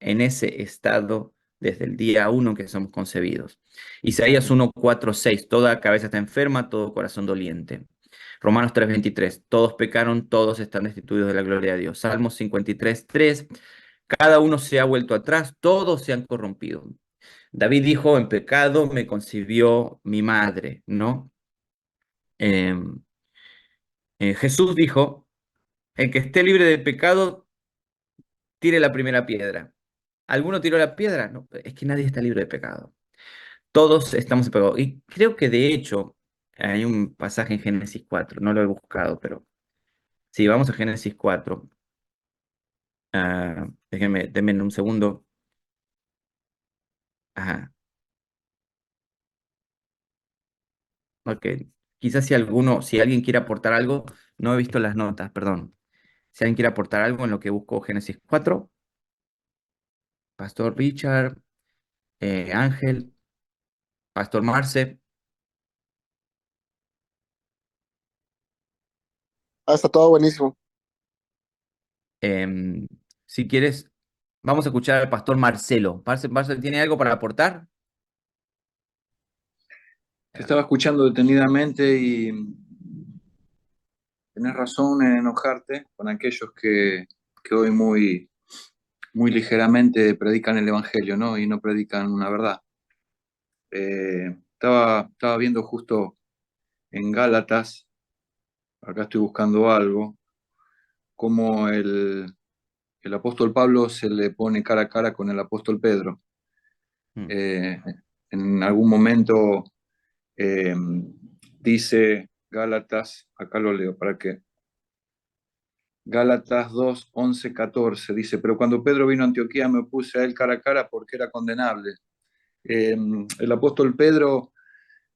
en ese estado desde el día uno que somos concebidos. Isaías 1:4-6, toda cabeza está enferma, todo corazón doliente. Romanos 3:23, todos pecaron, todos están destituidos de la gloria de Dios. Salmos 53:3, cada uno se ha vuelto atrás, todos se han corrompido. David dijo, en pecado me concibió mi madre, ¿no? Eh, Jesús dijo, el que esté libre de pecado, tire la primera piedra. ¿Alguno tiró la piedra? No, es que nadie está libre de pecado. Todos estamos en pecado. Y creo que de hecho hay un pasaje en Génesis 4, no lo he buscado, pero si vamos a Génesis 4, denme un segundo. Ajá, ok. Quizás si alguien quiere aportar algo, no he visto las notas, perdón. Si alguien quiere aportar algo en lo que busco Génesis 4, Pastor Richard, Ángel, Pastor Marce, Está todo buenísimo. em, si quieres, vamos a escuchar al Pastor Marcelo. Marcelo, ¿tiene algo para aportar? Te estaba escuchando detenidamente y tenés razón en enojarte con aquellos que hoy muy ligeramente predican el Evangelio, ¿no? Y no predican una verdad. Estaba viendo justo en Gálatas, acá estoy buscando algo, cómo el apóstol Pablo se le pone cara a cara con el apóstol Pedro. Mm, Eh, en algún momento eh, dice Gálatas, acá lo leo para que Gálatas 2, 11, 14 dice, pero cuando Pedro vino a Antioquía me opuse a él cara a cara porque era condenable. El apóstol Pedro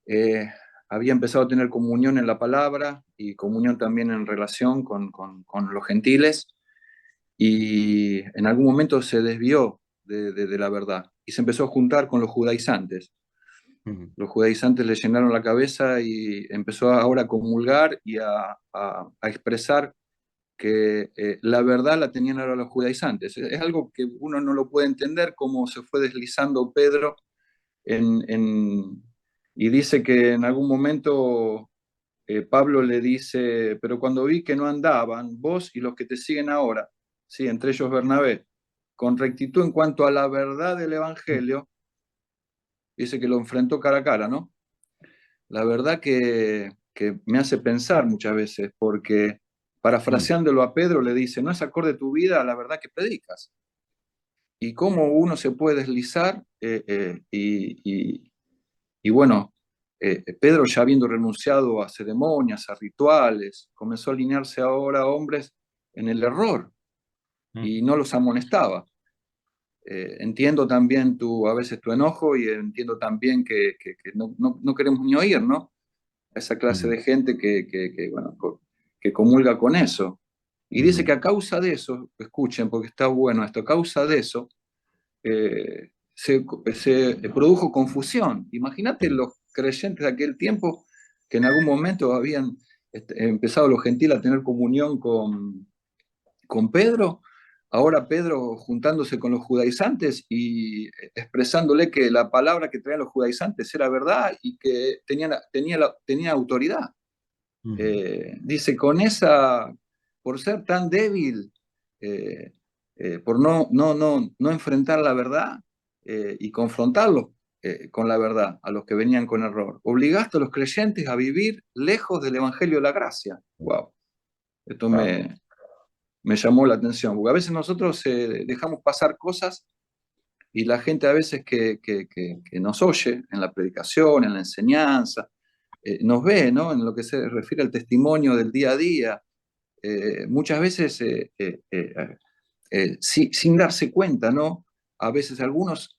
eh, había empezado a tener comunión en la palabra y comunión también en relación con los gentiles y en algún momento se desvió de la verdad y se empezó a juntar con los judaizantes. mm, Los judaizantes le llenaron la cabeza y empezó ahora a comulgar y a expresar que la verdad la tenían ahora los judaizantes. Es algo que uno no lo puede entender, cómo se fue deslizando Pedro en, en, y dice que en algún momento Pablo le dice, pero cuando vi que no andaban, vos y los que te siguen ahora, ¿sí? Entre ellos Bernabé, con rectitud en cuanto a la verdad del Evangelio, dice que lo enfrentó cara a cara, ¿no? La verdad que me hace pensar muchas veces, porque Mm, parafraseándolo a Pedro le dice, no es acorde tu vida a la verdad que predicas. Y cómo uno se puede deslizar y bueno, Pedro ya habiendo renunciado a ceremonias, a rituales, comenzó a alinearse ahora a hombres en el error mm, y no los amonestaba. Entiendo también a veces tu enojo y entiendo también que no queremos ni oír, ¿no? Esa clase mm, de gente bueno, que comulga con eso. Y dice que mm, a causa de eso, escuchen porque está bueno esto, a causa de eso, se produjo confusión. Imagínate mm, los creyentes de aquel tiempo que en algún momento habían empezado los gentiles a tener comunión con Pedro, ahora Pedro juntándose con los judaizantes y expresándole que la palabra que traían los judaizantes era verdad y que tenía autoridad. mm, Dice, por ser tan débil, eh, por no enfrentar la verdad y confrontarlos con la verdad a los que venían con error, obligaste a los creyentes a vivir lejos del Evangelio de la gracia. Wow, esto wow. me llamó la atención, porque a veces nosotros dejamos pasar cosas y la gente a veces que nos oye en la predicación, en la enseñanza, nos ve, ¿no? En lo que se refiere al testimonio del día a día, muchas veces sin darse cuenta, ¿no? A veces algunos,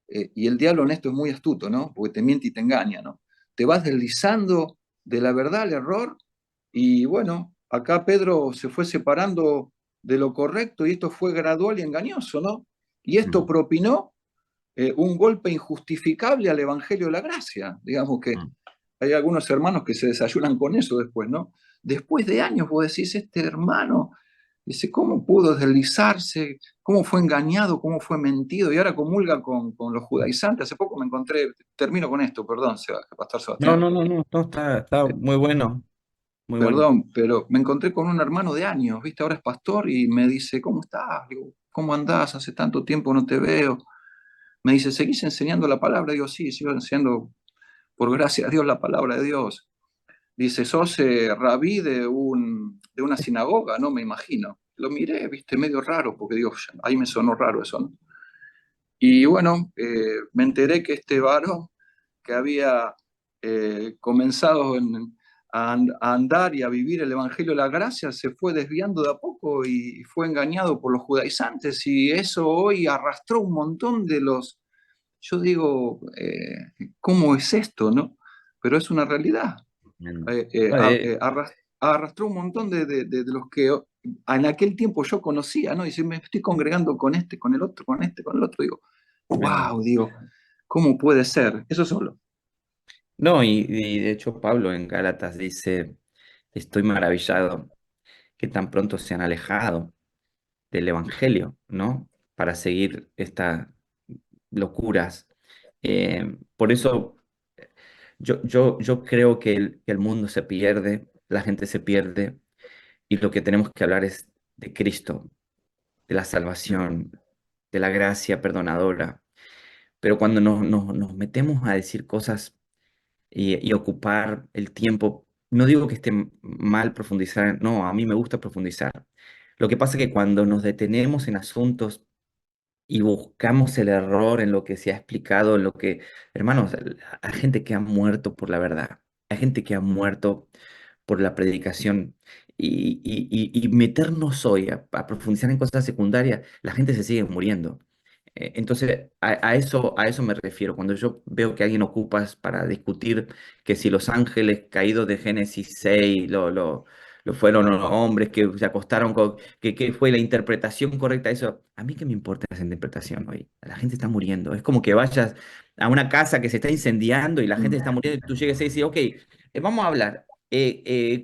y el diablo en esto es muy astuto, ¿no? Porque te miente y te engaña, ¿no? Te vas deslizando de la verdad al error y bueno, acá Pedro se fue separando de lo correcto y esto fue gradual y engañoso, ¿no? Y esto Mm, propinó un golpe injustificable al Evangelio de la Gracia. Digamos que mm, hay algunos hermanos que se desayunan con eso después, ¿no? Después de años vos decís, este hermano, dice, ¿cómo pudo deslizarse? ¿Cómo fue engañado? ¿Cómo fue mentido? Y ahora comulga con los mm. judaizantes. Hace poco me encontré, termino con esto, perdón, Pastor No, Sebastián, no, no, no, no, está muy bueno, muy bueno. perdón, pero me encontré con un hermano de años, ¿viste? Ahora es pastor y me dice, ¿cómo estás? Digo, ¿cómo andás? Hace tanto tiempo no te veo. Me dice, ¿seguís enseñando la palabra? Digo, sí, sigo enseñando por gracia a Dios la palabra de Dios. Dice, sos rabí de una sinagoga, ¿no? Me imagino. Lo miré, viste, medio raro, porque digo, ahí me sonó raro eso, ¿no? Y bueno, me enteré que este varón que había comenzado a andar y a vivir el Evangelio de la Gracia se fue desviando de a poco y fue engañado por los judaizantes y eso hoy arrastró un montón de los, yo digo, ¿cómo es esto, no? Pero es una realidad. Tremendo. No, de- Arrastró un montón de los que en aquel tiempo yo conocía, ¿no? Y si me estoy congregando con este, con el otro, con este, con el otro, digo, Tremendo. wow, digo, ¿cómo puede ser? Eso solo. No, y de hecho Pablo en Gálatas dice, estoy maravillado que tan pronto se han alejado del Evangelio, ¿no? Para seguir estas locuras. Por eso yo creo que el mundo se pierde, la gente se pierde, y lo que tenemos que hablar es de Cristo, de la salvación, de la gracia perdonadora. Pero cuando nos metemos a decir cosas y ocupar el tiempo, no digo que esté mal profundizar, no, a mí me gusta profundizar. Lo que pasa es que cuando nos detenemos en asuntos y buscamos el error en lo que se ha explicado, en lo que, hermanos, hay gente que ha muerto por la verdad, hay gente que ha muerto por la predicación y meternos hoy a profundizar en cosas secundarias, la gente se sigue muriendo. Entonces, a eso me refiero. Cuando yo veo que alguien ocupas para discutir que si los ángeles caídos de Génesis 6 lo fueron los hombres que se acostaron con, que fue la interpretación correcta de eso. A mí qué me importa esa interpretación hoy. La gente está muriendo. Es como que vayas a una casa que se está incendiando y la gente está muriendo y tú llegues y dices, ok, vamos a hablar.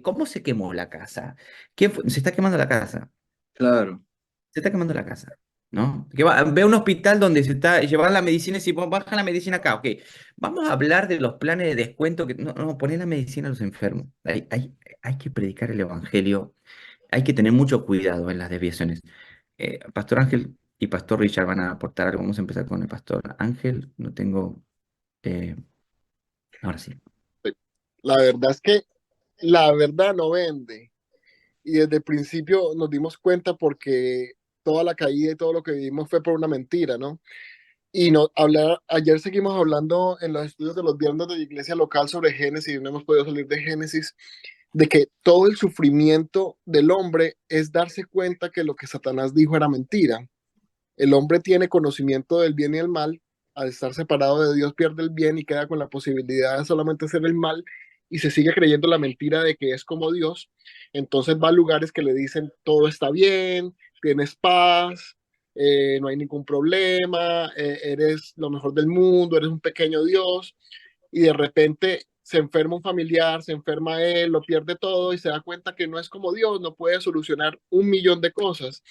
¿Cómo se quemó la casa? ¿Quién fue? Se está quemando la casa. Claro. Se está quemando la casa. ¿no? Ve a un hospital donde se está llevar la medicina y si baja la medicina acá, ok, vamos a hablar de los planes de descuento, que no, no, poner la medicina a los enfermos. Hay que predicar el evangelio, hay que tener mucho cuidado en las desviaciones. Pastor Ángel y Pastor Richard van a aportar algo. Vamos a empezar con el Pastor Ángel. No tengo... eh, ahora sí. La verdad es que la verdad no vende. Y desde el principio nos dimos cuenta porque toda la caída y todo lo que vivimos fue por una mentira, ¿no? Y no, ayer seguimos hablando en los estudios de los viernes de la iglesia local sobre Génesis, y no hemos podido salir de Génesis, de que todo el sufrimiento del hombre es darse cuenta que lo que Satanás dijo era mentira. El hombre tiene conocimiento del bien y el mal. Al estar separado de Dios pierde el bien y queda con la posibilidad de solamente hacer el mal y se sigue creyendo la mentira de que es como Dios. Entonces va a lugares que le dicen todo está bien, tienes paz, no hay ningún problema, eres lo mejor del mundo, eres un pequeño Dios y de repente se enferma un familiar, se enferma él, lo pierde todo y se da cuenta que no es como Dios, no puede solucionar un millón de cosas.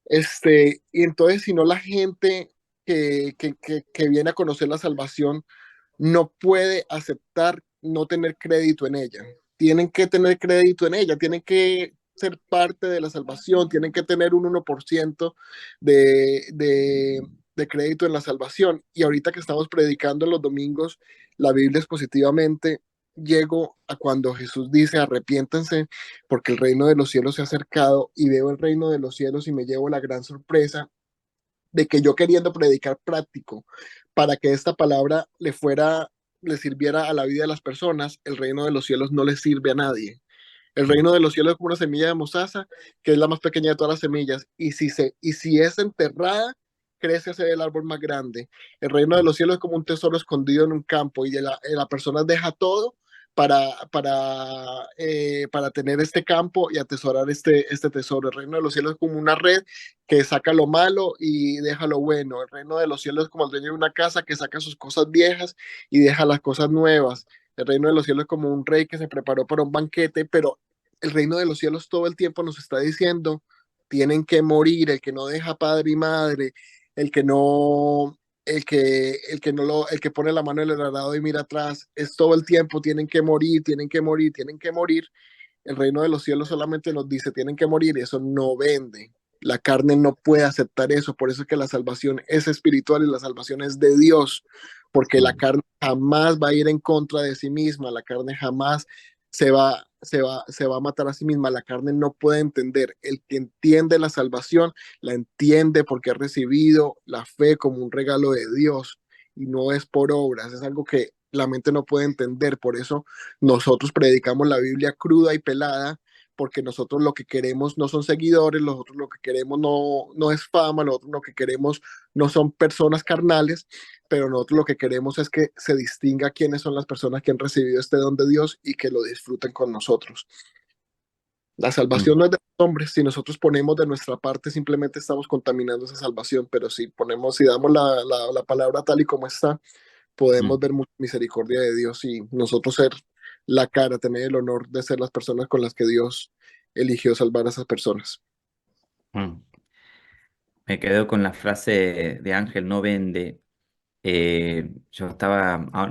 Y entonces, si no, la gente que viene a conocer la salvación no puede aceptar no tener crédito en ella. Tienen que tener crédito en ella, tienen que ser parte de la salvación, tienen que tener un 1% de crédito en la salvación. Y ahorita que estamos predicando en los domingos, la Biblia expositivamente, llego a cuando Jesús dice, arrepiéntanse porque el reino de los cielos se ha acercado y veo el reino de los cielos y me llevo la gran sorpresa de que yo queriendo predicar práctico para que esta palabra le sirviera a la vida de las personas, el reino de los cielos no le sirve a nadie. El reino de los cielos es como una semilla de mostaza, que es la más pequeña de todas las semillas, y si es enterrada, crece hacia el árbol más grande. El reino de los cielos es como un tesoro escondido en un campo, y la persona deja todo para tener este campo y atesorar este tesoro. El reino de los cielos es como una red que saca lo malo y deja lo bueno. El reino de los cielos es como el dueño de una casa que saca sus cosas viejas y deja las cosas nuevas. El reino de los cielos es como un rey que se preparó para un banquete, pero el reino de los cielos todo el tiempo nos está diciendo, tienen que morir, el que no deja padre y madre, el que no, el que pone la mano en el arado y mira atrás, es todo el tiempo, tienen que morir, tienen que morir, tienen que morir. El reino de los cielos solamente nos dice, tienen que morir, y eso no vende. La carne no puede aceptar eso, por eso es que la salvación es espiritual y la salvación es de Dios, porque la Mm. carne jamás va a ir en contra de sí misma, la carne jamás se va a matar a sí misma, la carne no puede entender. El que entiende la salvación, la entiende porque ha recibido la fe como un regalo de Dios y no es por obras, es algo que la mente no puede entender, por eso nosotros predicamos la Biblia cruda y pelada porque nosotros lo que queremos no son seguidores, nosotros lo que queremos no es fama, nosotros lo que queremos no son personas carnales, pero nosotros lo que queremos es que se distinga quiénes son las personas que han recibido este don de Dios y que lo disfruten con nosotros. La salvación Mm. no es de los hombres, si nosotros ponemos de nuestra parte simplemente estamos contaminando esa salvación, pero si damos la palabra tal y como está, podemos Mm. ver mucha misericordia de Dios y nosotros ser la cara, tener el honor de ser las personas con las que Dios eligió salvar a esas personas. Mm. Me quedo con la frase de Ángel, no vende.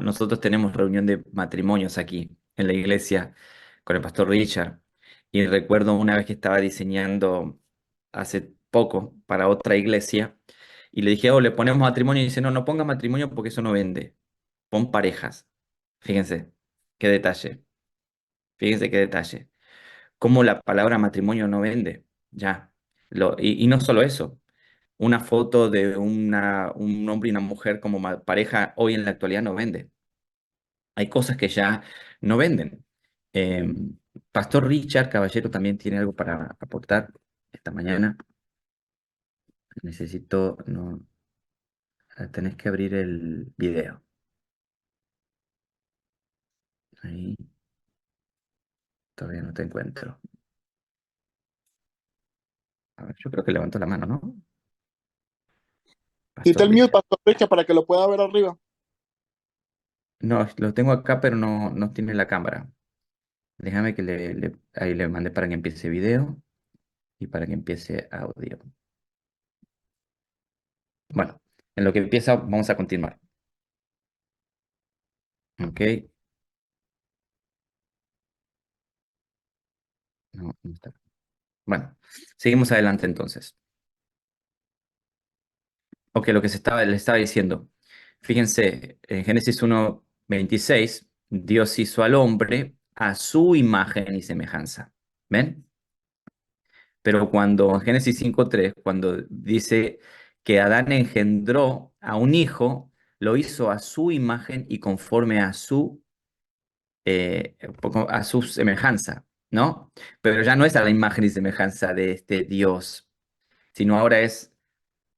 Nosotros tenemos reunión de matrimonios aquí en la iglesia con el pastor Richard y recuerdo una vez que estaba diseñando hace poco para otra iglesia y le dije, oh, le ponemos matrimonio y dice, no, no ponga matrimonio porque eso no vende, pon parejas. Fíjense, qué detalle, fíjense qué detalle. Cómo la palabra matrimonio no vende, ya. Y no solo eso, una foto de un hombre y una mujer como pareja hoy en la actualidad no vende. Hay cosas que ya no venden. Eh, Pastor Richard Caballero también tiene algo para aportar esta mañana. No, tenés que abrir el video. Ahí, todavía no te encuentro. A ver, yo creo que levantó la mano, ¿no? Quita Pastor el mute, Richard. Pastor Richa, para que lo pueda ver arriba. No, lo tengo acá, pero no tiene la cámara. Déjame que ahí le mandé para que empiece video y para que empiece audio. Bueno, en lo que empieza vamos a continuar. Ok. No, no está. Bueno, seguimos adelante entonces. Ok, lo que le estaba diciendo. Fíjense, en Génesis 1:26, Dios hizo al hombre a su imagen y semejanza. ¿Ven? Pero cuando en Génesis 5:3, cuando dice que Adán engendró a un hijo, lo hizo a su imagen y conforme a su semejanza, ¿no? Pero ya no es a la imagen y semejanza de este Dios, sino ahora es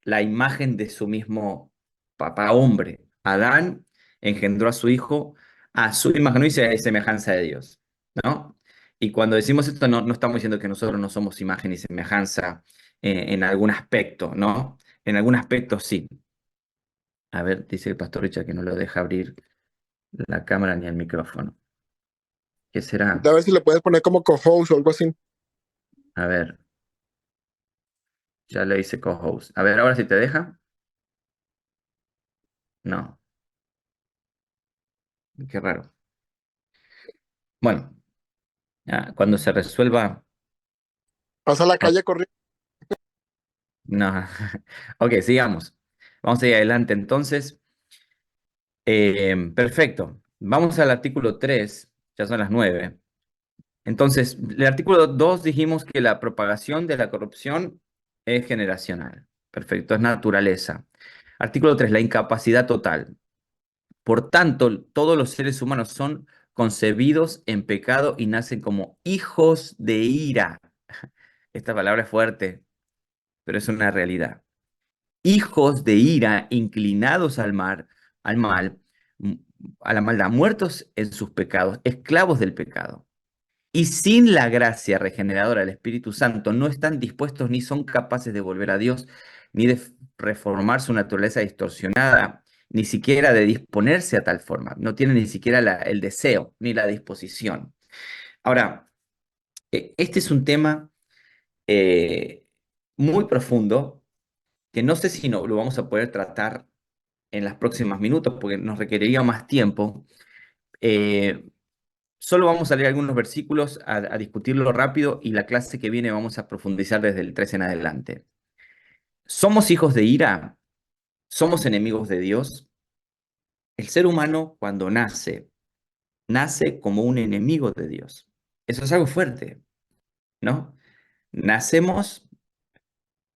la imagen de su mismo papá hombre. Adán engendró a su hijo a su imagen y semejanza de Dios, ¿no? Y cuando decimos esto, no estamos diciendo que nosotros no somos imagen y semejanza en algún aspecto, ¿no? En algún aspecto sí. A ver, dice el pastor Richard que no lo deja abrir la cámara ni el micrófono. ¿Qué será? A ver si le puedes poner como co-host o algo así. A ver, ya le hice co-host. A ver, ahora si te deja. No, qué raro. Bueno, cuando se resuelva. Pasa a la calle corriendo. No. Ok, sigamos. Vamos a ir adelante entonces. Perfecto. Vamos al artículo 3. Ya son las 9. Entonces, el artículo 2 dijimos que la propagación de la corrupción es generacional. Perfecto, es naturaleza. Artículo 3, la incapacidad total. Por tanto, todos los seres humanos son concebidos en pecado y nacen como hijos de ira. Esta palabra es fuerte, pero es una realidad. Hijos de ira, inclinados al mal, m- a la maldad, muertos en sus pecados, esclavos del pecado. Y sin la gracia regeneradora del Espíritu Santo, no están dispuestos ni son capaces de volver a Dios, ni de reformar su naturaleza distorsionada, ni siquiera de disponerse a tal forma. No tienen ni siquiera el deseo ni la disposición. Ahora, este es un tema eh, muy profundo que no sé si no, lo vamos a poder tratar en los próximos minutos porque nos requeriría más tiempo. Eh, Solo vamos a leer algunos versículos a discutirlo rápido y la clase que viene vamos a profundizar desde el 3 en adelante. ¿Somos hijos de ira? ¿Somos enemigos de Dios? El ser humano cuando nace como un enemigo de Dios. Eso es algo fuerte, ¿no? Nacemos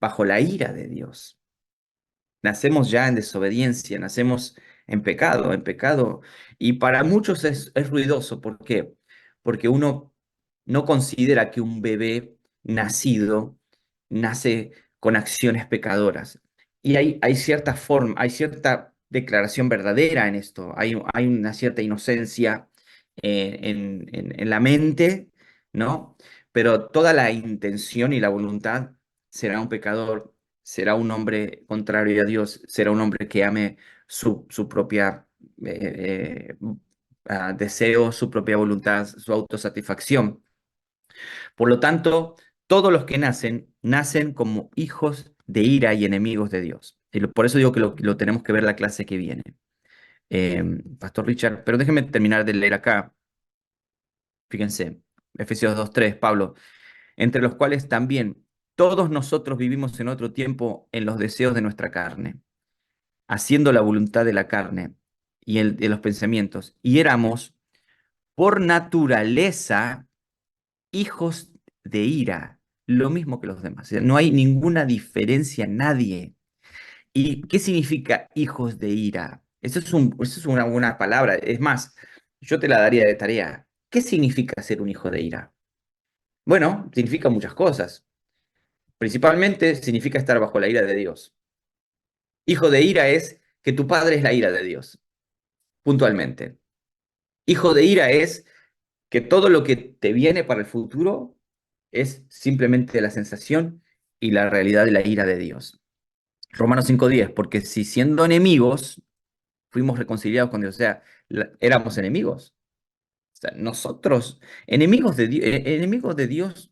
bajo la ira de Dios. Nacemos ya en desobediencia, nacemos en pecado. Y para muchos es ruidoso. ¿Por qué? Porque uno no considera que un bebé nacido nace con acciones pecadoras. Y hay cierta forma, hay cierta declaración verdadera en esto. Hay una cierta inocencia en la mente, ¿no? Pero toda la intención y la voluntad será un pecador, será un hombre contrario a Dios, será un hombre que ame su propia deseo, su propia voluntad, su autosatisfacción. Por lo tanto, todos los que nacen como hijos de ira y enemigos de Dios. Y por eso digo que lo tenemos que ver la clase que viene. Pastor Richard, pero déjenme terminar de leer acá. Fíjense, Efesios 2:3, Pablo, entre los cuales también todos nosotros vivimos en otro tiempo en los deseos de nuestra carne, haciendo la voluntad de la carne y de los pensamientos, y éramos por naturaleza hijos de ira, lo mismo que los demás. O sea, no hay ninguna diferencia en nadie. ¿Y qué significa hijos de ira? Eso es una buena palabra. Es más, yo te la daría de tarea. ¿Qué significa ser un hijo de ira? Bueno, significa muchas cosas. Principalmente significa estar bajo la ira de Dios. Hijo de ira es que tu padre es la ira de Dios, puntualmente. Hijo de ira es que todo lo que te viene para el futuro es simplemente la sensación y la realidad de la ira de Dios. Romanos 5:10, porque si siendo enemigos fuimos reconciliados con Dios, o sea, éramos enemigos. O sea, nosotros, enemigos de Dios,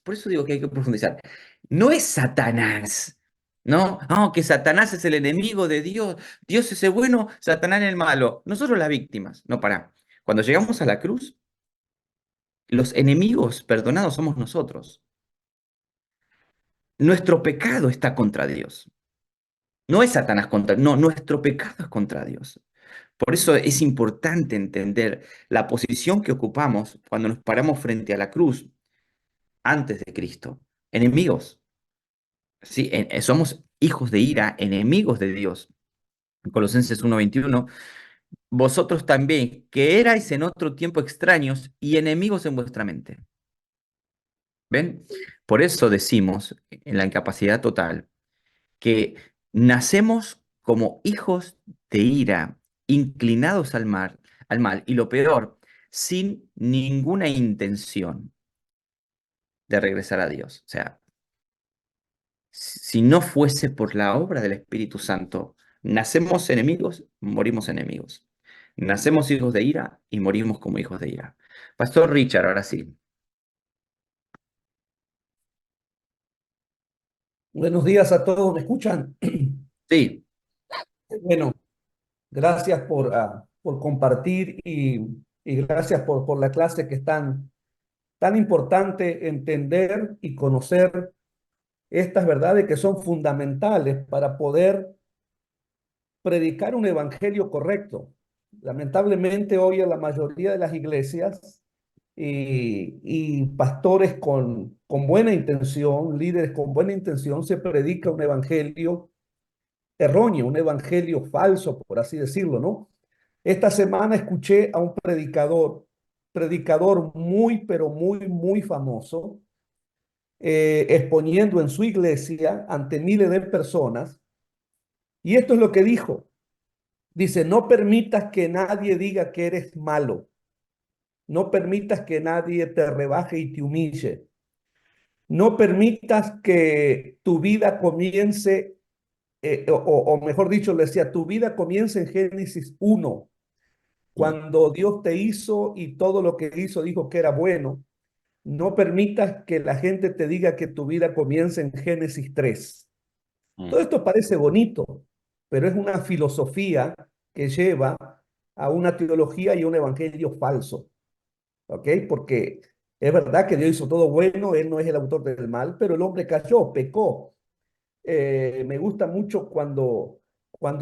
por eso digo que hay que profundizar. No es Satanás, No, no, que Satanás es el enemigo de Dios. Dios es el bueno, Satanás es el malo. Nosotros las víctimas. No, pará. Cuando llegamos a la cruz, los enemigos perdonados somos nosotros. Nuestro pecado está contra Dios. No es Satanás contra, no, nuestro pecado es contra Dios. Por eso es importante entender la posición que ocupamos cuando nos paramos frente a la cruz antes de Cristo. Enemigos. Sí, somos hijos de ira, enemigos de Dios. Colosenses 1:21, vosotros también, que erais en otro tiempo extraños y enemigos en vuestra mente. ¿Ven? Por eso decimos, en la incapacidad total, que nacemos como hijos de ira, inclinados al mal, y lo peor, sin ninguna intención de regresar a Dios. O sea, si no fuese por la obra del Espíritu Santo, nacemos enemigos, morimos enemigos. Nacemos hijos de ira y morimos como hijos de ira. Pastor Richard, ahora sí. Buenos días a todos, ¿me escuchan? Sí, Bueno, gracias por compartir y gracias por la clase que es tan importante entender y conocer estas verdades que son fundamentales para poder predicar un evangelio correcto. Lamentablemente hoy en la mayoría de las iglesias y pastores con buena intención, líderes con buena intención, se predica un evangelio erróneo, un evangelio falso, por así decirlo, ¿no? Esta semana escuché a un predicador muy, pero muy famoso, exponiendo en su iglesia ante miles de personas, y esto es lo que dijo. Dice, no permitas que nadie diga que eres malo, no permitas que nadie te rebaje y te humille, no permitas que tu vida comience, o mejor dicho, le decía, tu vida comienza en Génesis 1, cuando Dios te hizo y todo lo que hizo dijo que era bueno. No permitas que la gente te diga que tu vida comienza en Génesis 3. Todo esto parece bonito, pero es una filosofía que lleva a una teología y un evangelio falso, ¿ok? Porque es verdad que Dios hizo todo bueno, Él no es el autor del mal, pero el hombre cayó, pecó. Me gusta mucho cuando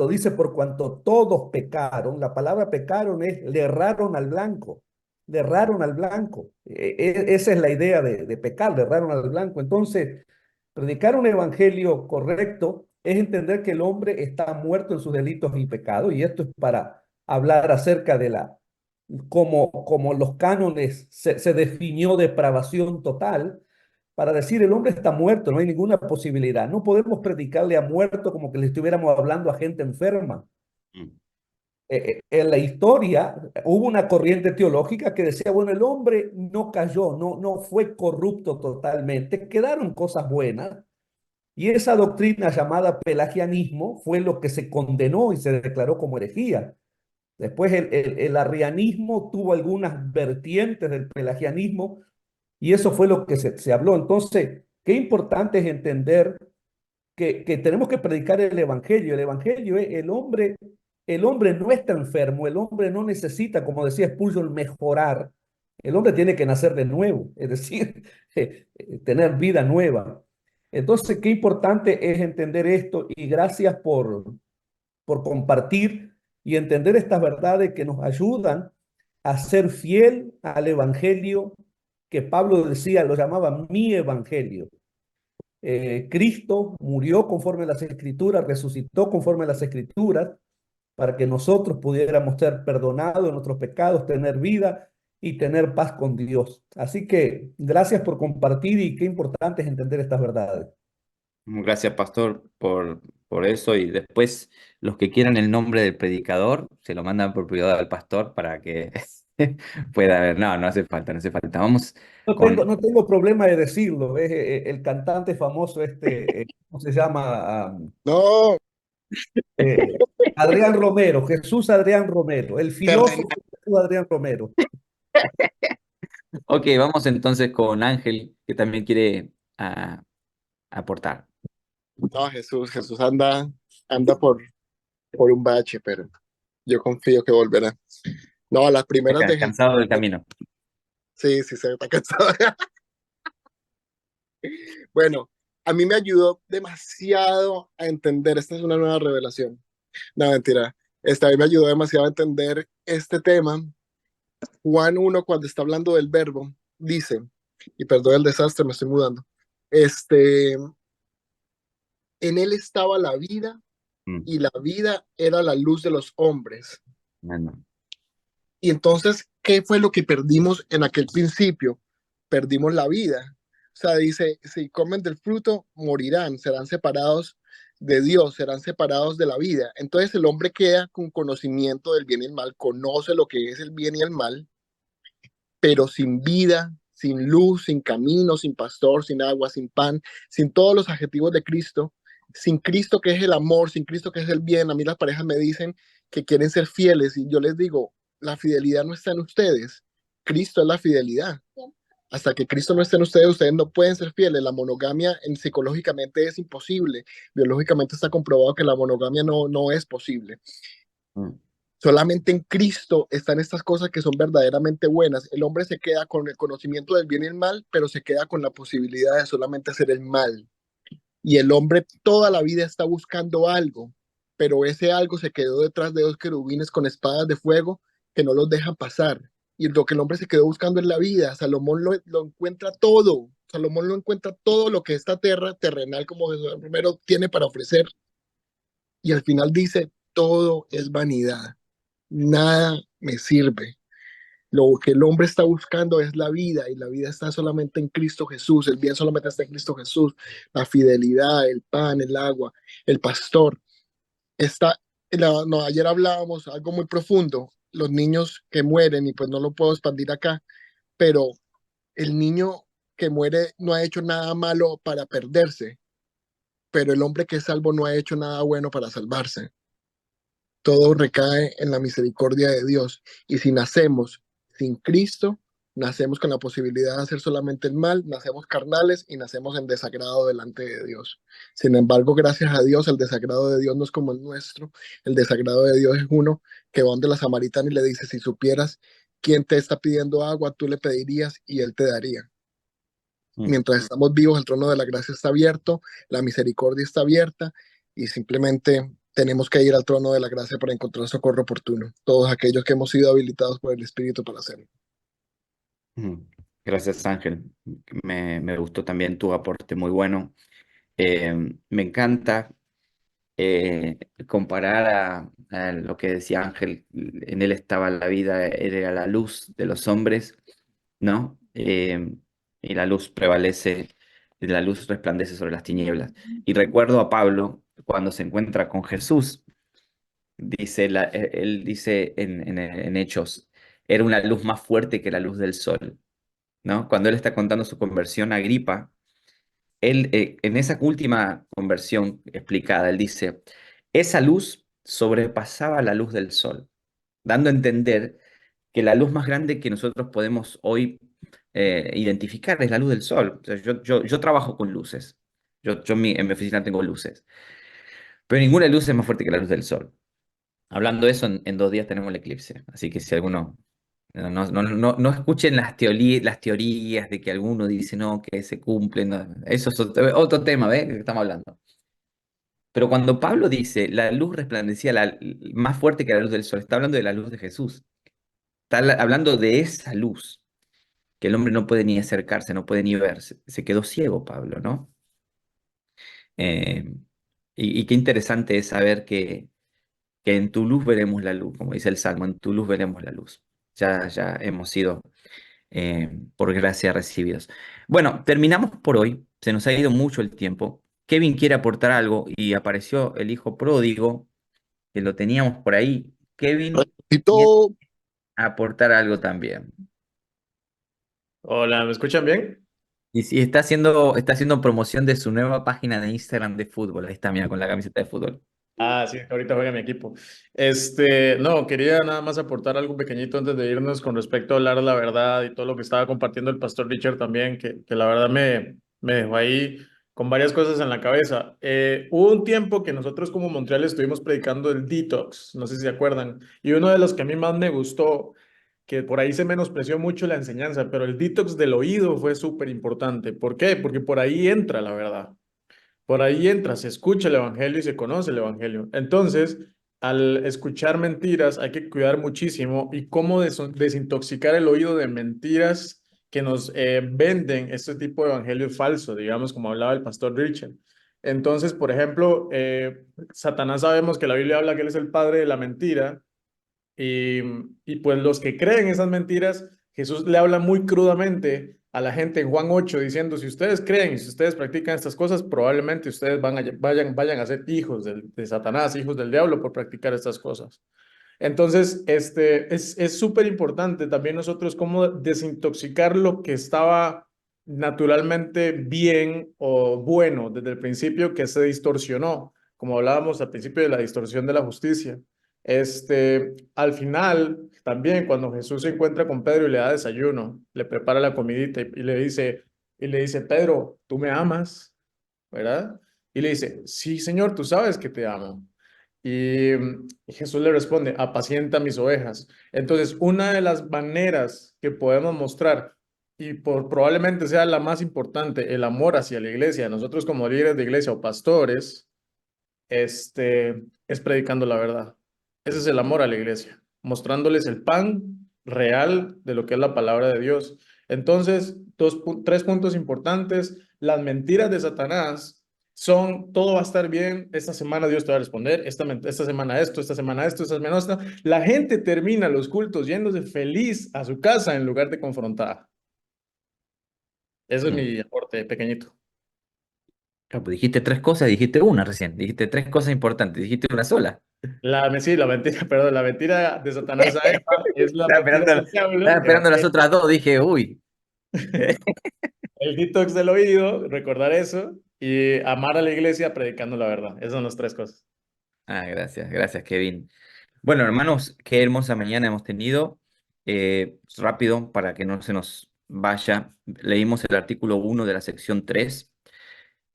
dice por cuanto todos pecaron, la palabra pecaron es le erraron al blanco, le erraron al blanco. Esa es la idea de pecar, le erraron al blanco. Entonces, predicar un evangelio correcto es entender que el hombre está muerto en sus delitos y pecados, y esto es para hablar acerca de como los cánones se definió depravación total, para decir el hombre está muerto, no hay ninguna posibilidad. No podemos predicarle a muerto como que le estuviéramos hablando a gente enferma. En la historia hubo una corriente teológica que decía, bueno, el hombre no cayó, no fue corrupto totalmente, quedaron cosas buenas, y esa doctrina llamada pelagianismo fue lo que se condenó y se declaró como herejía. Después el arrianismo tuvo algunas vertientes del pelagianismo, y eso fue lo que se habló. Entonces, qué importante es entender que tenemos que predicar el evangelio. El evangelio es el hombre no está enfermo, el hombre no necesita, como decía Spurgeon, mejorar. El hombre tiene que nacer de nuevo, es decir, tener vida nueva. Entonces, qué importante es entender esto, y gracias por compartir y entender estas verdades que nos ayudan a ser fiel al evangelio que Pablo decía, lo llamaba mi evangelio. Cristo murió conforme a las escrituras, resucitó conforme a las escrituras, para que nosotros pudiéramos ser perdonados de nuestros pecados, tener vida y tener paz con Dios. Así que gracias por compartir, y qué importante es entender estas verdades. Gracias, pastor, por eso. Y después, los que quieran el nombre del predicador, se lo mandan por privado al pastor para que pueda ver. No, no hace falta, no hace falta. Vamos con... No tengo problema de decirlo, es el cantante famoso ¿cómo se llama? No, Eh, Adrián Romero, Jesús Adrián Romero, el terrenal. filósofo Jesús Adrián Romero. Ok, vamos entonces con Ángel, que también quiere aportar. No, Jesús anda por un bache, pero yo confío que volverá. No, las primeras de Jesús, Cansado del camino. sí, sí, se está cansado. Bueno, a mí me ayudó demasiado a entender, esta es una nueva revelación. No, mentira. A mí me ayudó demasiado a entender este tema. Juan 1, cuando está hablando del verbo, dice, y perdón el desastre, me estoy mudando, en él estaba la vida Mm, y la vida era la luz de los hombres. bueno, Y entonces, ¿qué fue lo que perdimos en aquel principio? Perdimos la vida. O sea, dice, si comen del fruto, morirán, serán separados de Dios, serán separados de la vida. Entonces el hombre queda con conocimiento del bien y el mal, conoce lo que es el bien y el mal, pero sin vida, sin luz, sin camino, sin pastor, sin agua, sin pan, sin todos los adjetivos de Cristo, sin Cristo que es el amor, sin Cristo que es el bien. A mí las parejas me dicen que quieren ser fieles y yo les digo, la fidelidad no está en ustedes, Cristo es la fidelidad. Hasta que Cristo no esté en ustedes, ustedes no pueden ser fieles. La monogamia psicológicamente es imposible. Biológicamente está comprobado que la monogamia no es posible. mm, Solamente en Cristo están estas cosas que son verdaderamente buenas. El hombre se queda con el conocimiento del bien y el mal, pero se queda con la posibilidad de solamente hacer el mal. Y el hombre toda la vida está buscando algo, pero ese algo se quedó detrás de dos querubines con espadas de fuego que no los dejan pasar. Y lo que el hombre se quedó buscando en la vida, Salomón lo encuentra todo. Salomón lo encuentra todo lo que esta tierra terrenal como Jesús primero tiene para ofrecer. Y al final dice, todo es vanidad, nada me sirve. Lo que el hombre está buscando es la vida y la vida está solamente en Cristo Jesús, el bien solamente está en Cristo Jesús, la fidelidad, el pan, el agua, el pastor. Está, no, ayer hablábamos algo muy profundo, los niños que mueren y pues no lo puedo expandir acá, pero el niño que muere no ha hecho nada malo para perderse, pero el hombre que es salvo no ha hecho nada bueno para salvarse. Todo recae en la misericordia de Dios. Y si nacemos sin Cristo, nacemos con la posibilidad de hacer solamente el mal, nacemos carnales y nacemos en desagrado delante de Dios. Sin embargo, gracias a Dios, el desagrado de Dios no es como el nuestro. El desagrado de Dios es uno que va donde la samaritana y le dice, si supieras quién te está pidiendo agua, tú le pedirías y él te daría. mm. Mientras estamos vivos, el trono de la gracia está abierto, la misericordia está abierta y simplemente tenemos que ir al trono de la gracia para encontrar socorro oportuno. Todos aquellos que hemos sido habilitados por el Espíritu para hacerlo. Gracias, Ángel. Me gustó también tu aporte, muy bueno. Me encanta comparar a lo que decía Ángel, en él estaba la vida, él era la luz de los hombres, ¿no? Y la luz prevalece, la luz resplandece sobre las tinieblas. Y recuerdo a Pablo cuando se encuentra con Jesús, dice, él dice en Hechos, era una luz más fuerte que la luz del sol, ¿no? Cuando él está contando su conversión a Agripa, él, en esa última conversión explicada, él dice, esa luz sobrepasaba la luz del sol, dando a entender que la luz más grande que nosotros podemos hoy identificar es la luz del sol. O sea, yo trabajo con luces, en mi oficina tengo luces, pero ninguna luz es más fuerte que la luz del sol. Hablando de eso, en 2 días tenemos el eclipse, así que si alguno no escuchen las teorías de que alguno dice no, que se cumplen. Eso es otro tema, ¿ves? Que estamos hablando. Pero cuando Pablo dice la luz resplandecía más fuerte que la luz del sol, está hablando de la luz de Jesús. Está hablando de esa luz que el hombre no puede ni acercarse, no puede ni ver. Se quedó ciego, Pablo, ¿no? Eh, y qué interesante es saber que en tu luz veremos la luz, como dice el Salmo, en tu luz veremos la luz. Ya hemos sido por gracia recibidos. Bueno, terminamos por hoy. Se nos ha ido mucho el tiempo. Kevin quiere aportar algo y apareció el hijo pródigo, que lo teníamos por ahí. Kevin Y quiere todo, aportar algo también. Hola, ¿me escuchan bien? Y sí, está haciendo promoción de su nueva página de Instagram de fútbol. Ahí está, mira, con la camiseta de fútbol. Ah, sí, ahorita juega mi equipo. No, quería nada más aportar algo pequeñito antes de irnos con respecto a hablar la verdad y todo lo que estaba compartiendo el pastor Richard también, que la verdad me dejó ahí con varias cosas en la cabeza. Hubo un tiempo que nosotros como Montreal estuvimos predicando el detox, no sé si se acuerdan, y uno de los que a mí más me gustó, que por ahí se menospreció mucho la enseñanza, pero el detox del oído fue súper importante. ¿Por qué? Porque por ahí entra la verdad. Por ahí entra, se escucha el evangelio y se conoce el evangelio. Entonces, al escuchar mentiras, hay que cuidar muchísimo y cómo desintoxicar el oído de mentiras que nos venden este tipo de evangelio falso, digamos, como hablaba el pastor Richard. Entonces, por ejemplo, Satanás, sabemos que la Biblia habla que él es el padre de la mentira, y, y pues los que creen esas mentiras, Jesús le habla muy crudamente a la gente en Juan 8 diciendo, si ustedes creen y si ustedes practican estas cosas, probablemente ustedes vayan a ser hijos de Satanás, hijos del diablo por practicar estas cosas. Entonces, es súper importante también nosotros cómo desintoxicar lo que estaba naturalmente bien o bueno desde el principio que se distorsionó, como hablábamos al principio de la distorsión de la justicia. Al final, también cuando Jesús se encuentra con Pedro y le da desayuno, le prepara la comidita y le dice, Pedro, ¿tú me amas? ¿Verdad? Y le dice, sí, Señor, tú sabes que te amo. Y Jesús le responde, apacienta mis ovejas. Entonces, una de las maneras que podemos mostrar, y probablemente sea la más importante, el amor hacia la iglesia, nosotros como líderes de iglesia o pastores, es predicando la verdad. Ese es el amor a la iglesia, mostrándoles el pan real de lo que es la palabra de Dios. Entonces, tres puntos importantes. Las mentiras de Satanás son, todo va a estar bien, esta semana Dios te va a responder, esta semana esto, esta semana esto, esta semana esto. La gente termina los cultos yéndose feliz a su casa en lugar de confrontada. Eso es mi aporte pequeñito. Claro, pues dijiste tres cosas, dijiste una recién. Dijiste tres cosas importantes, dijiste una sola. Sí, la mentira, perdón, la mentira de Satanás a Eva es la Estaba mentira esperando, del diablo, estaba esperando las otras dos, dije, uy. el detox del oído, recordar eso, y amar a la iglesia predicando la verdad. Esas son las tres cosas. Gracias, Kevin. Bueno, hermanos, qué hermosa mañana hemos tenido. Rápido, para que no se nos vaya, leímos el artículo 1 de la sección 3,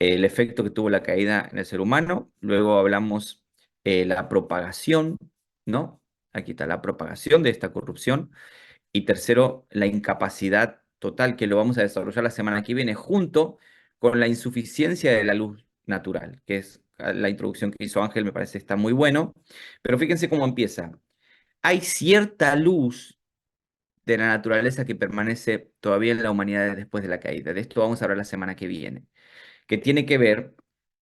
el efecto que tuvo la caída en el ser humano. Luego hablamos la propagación, ¿no? Aquí está la propagación de esta corrupción. Y tercero, la incapacidad total, que lo vamos a desarrollar la semana que viene, junto con la insuficiencia de la luz natural, que es la introducción que hizo Ángel, me parece está muy bueno. Pero fíjense cómo empieza. Hay cierta luz de la naturaleza que permanece todavía en la humanidad después de la caída. De esto vamos a hablar la semana que viene, que tiene que ver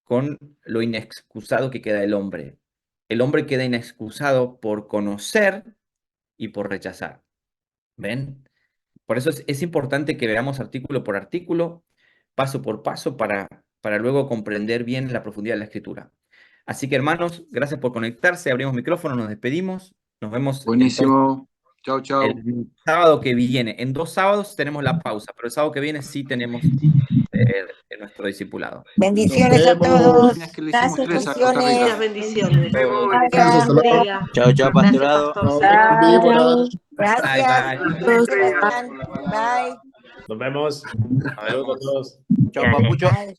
con lo inexcusado que queda el hombre. El hombre queda inexcusado por conocer y por rechazar. ¿Ven? Por eso es importante que veamos artículo por artículo, paso por paso, para luego comprender bien la profundidad de la escritura. Así que, hermanos, gracias por conectarse. Abrimos micrófono, nos despedimos. Nos vemos entonces Buenísimo. Chao, chao. el sábado que viene. En 2 sábados tenemos la pausa, pero el sábado que viene sí tenemos nuestro discipulado. Bendiciones a Nos todos. Es que le hicimos Gracias, tres a Costa Rica. Muchas bendiciones. vemos, hasta luego. Chao, chao, pastorado. Nos vemos en vivo, ¿verdad? Gracias. Bye, bye. Bye. Nos vemos. Saludos a todos. Chao, papucho. Bye.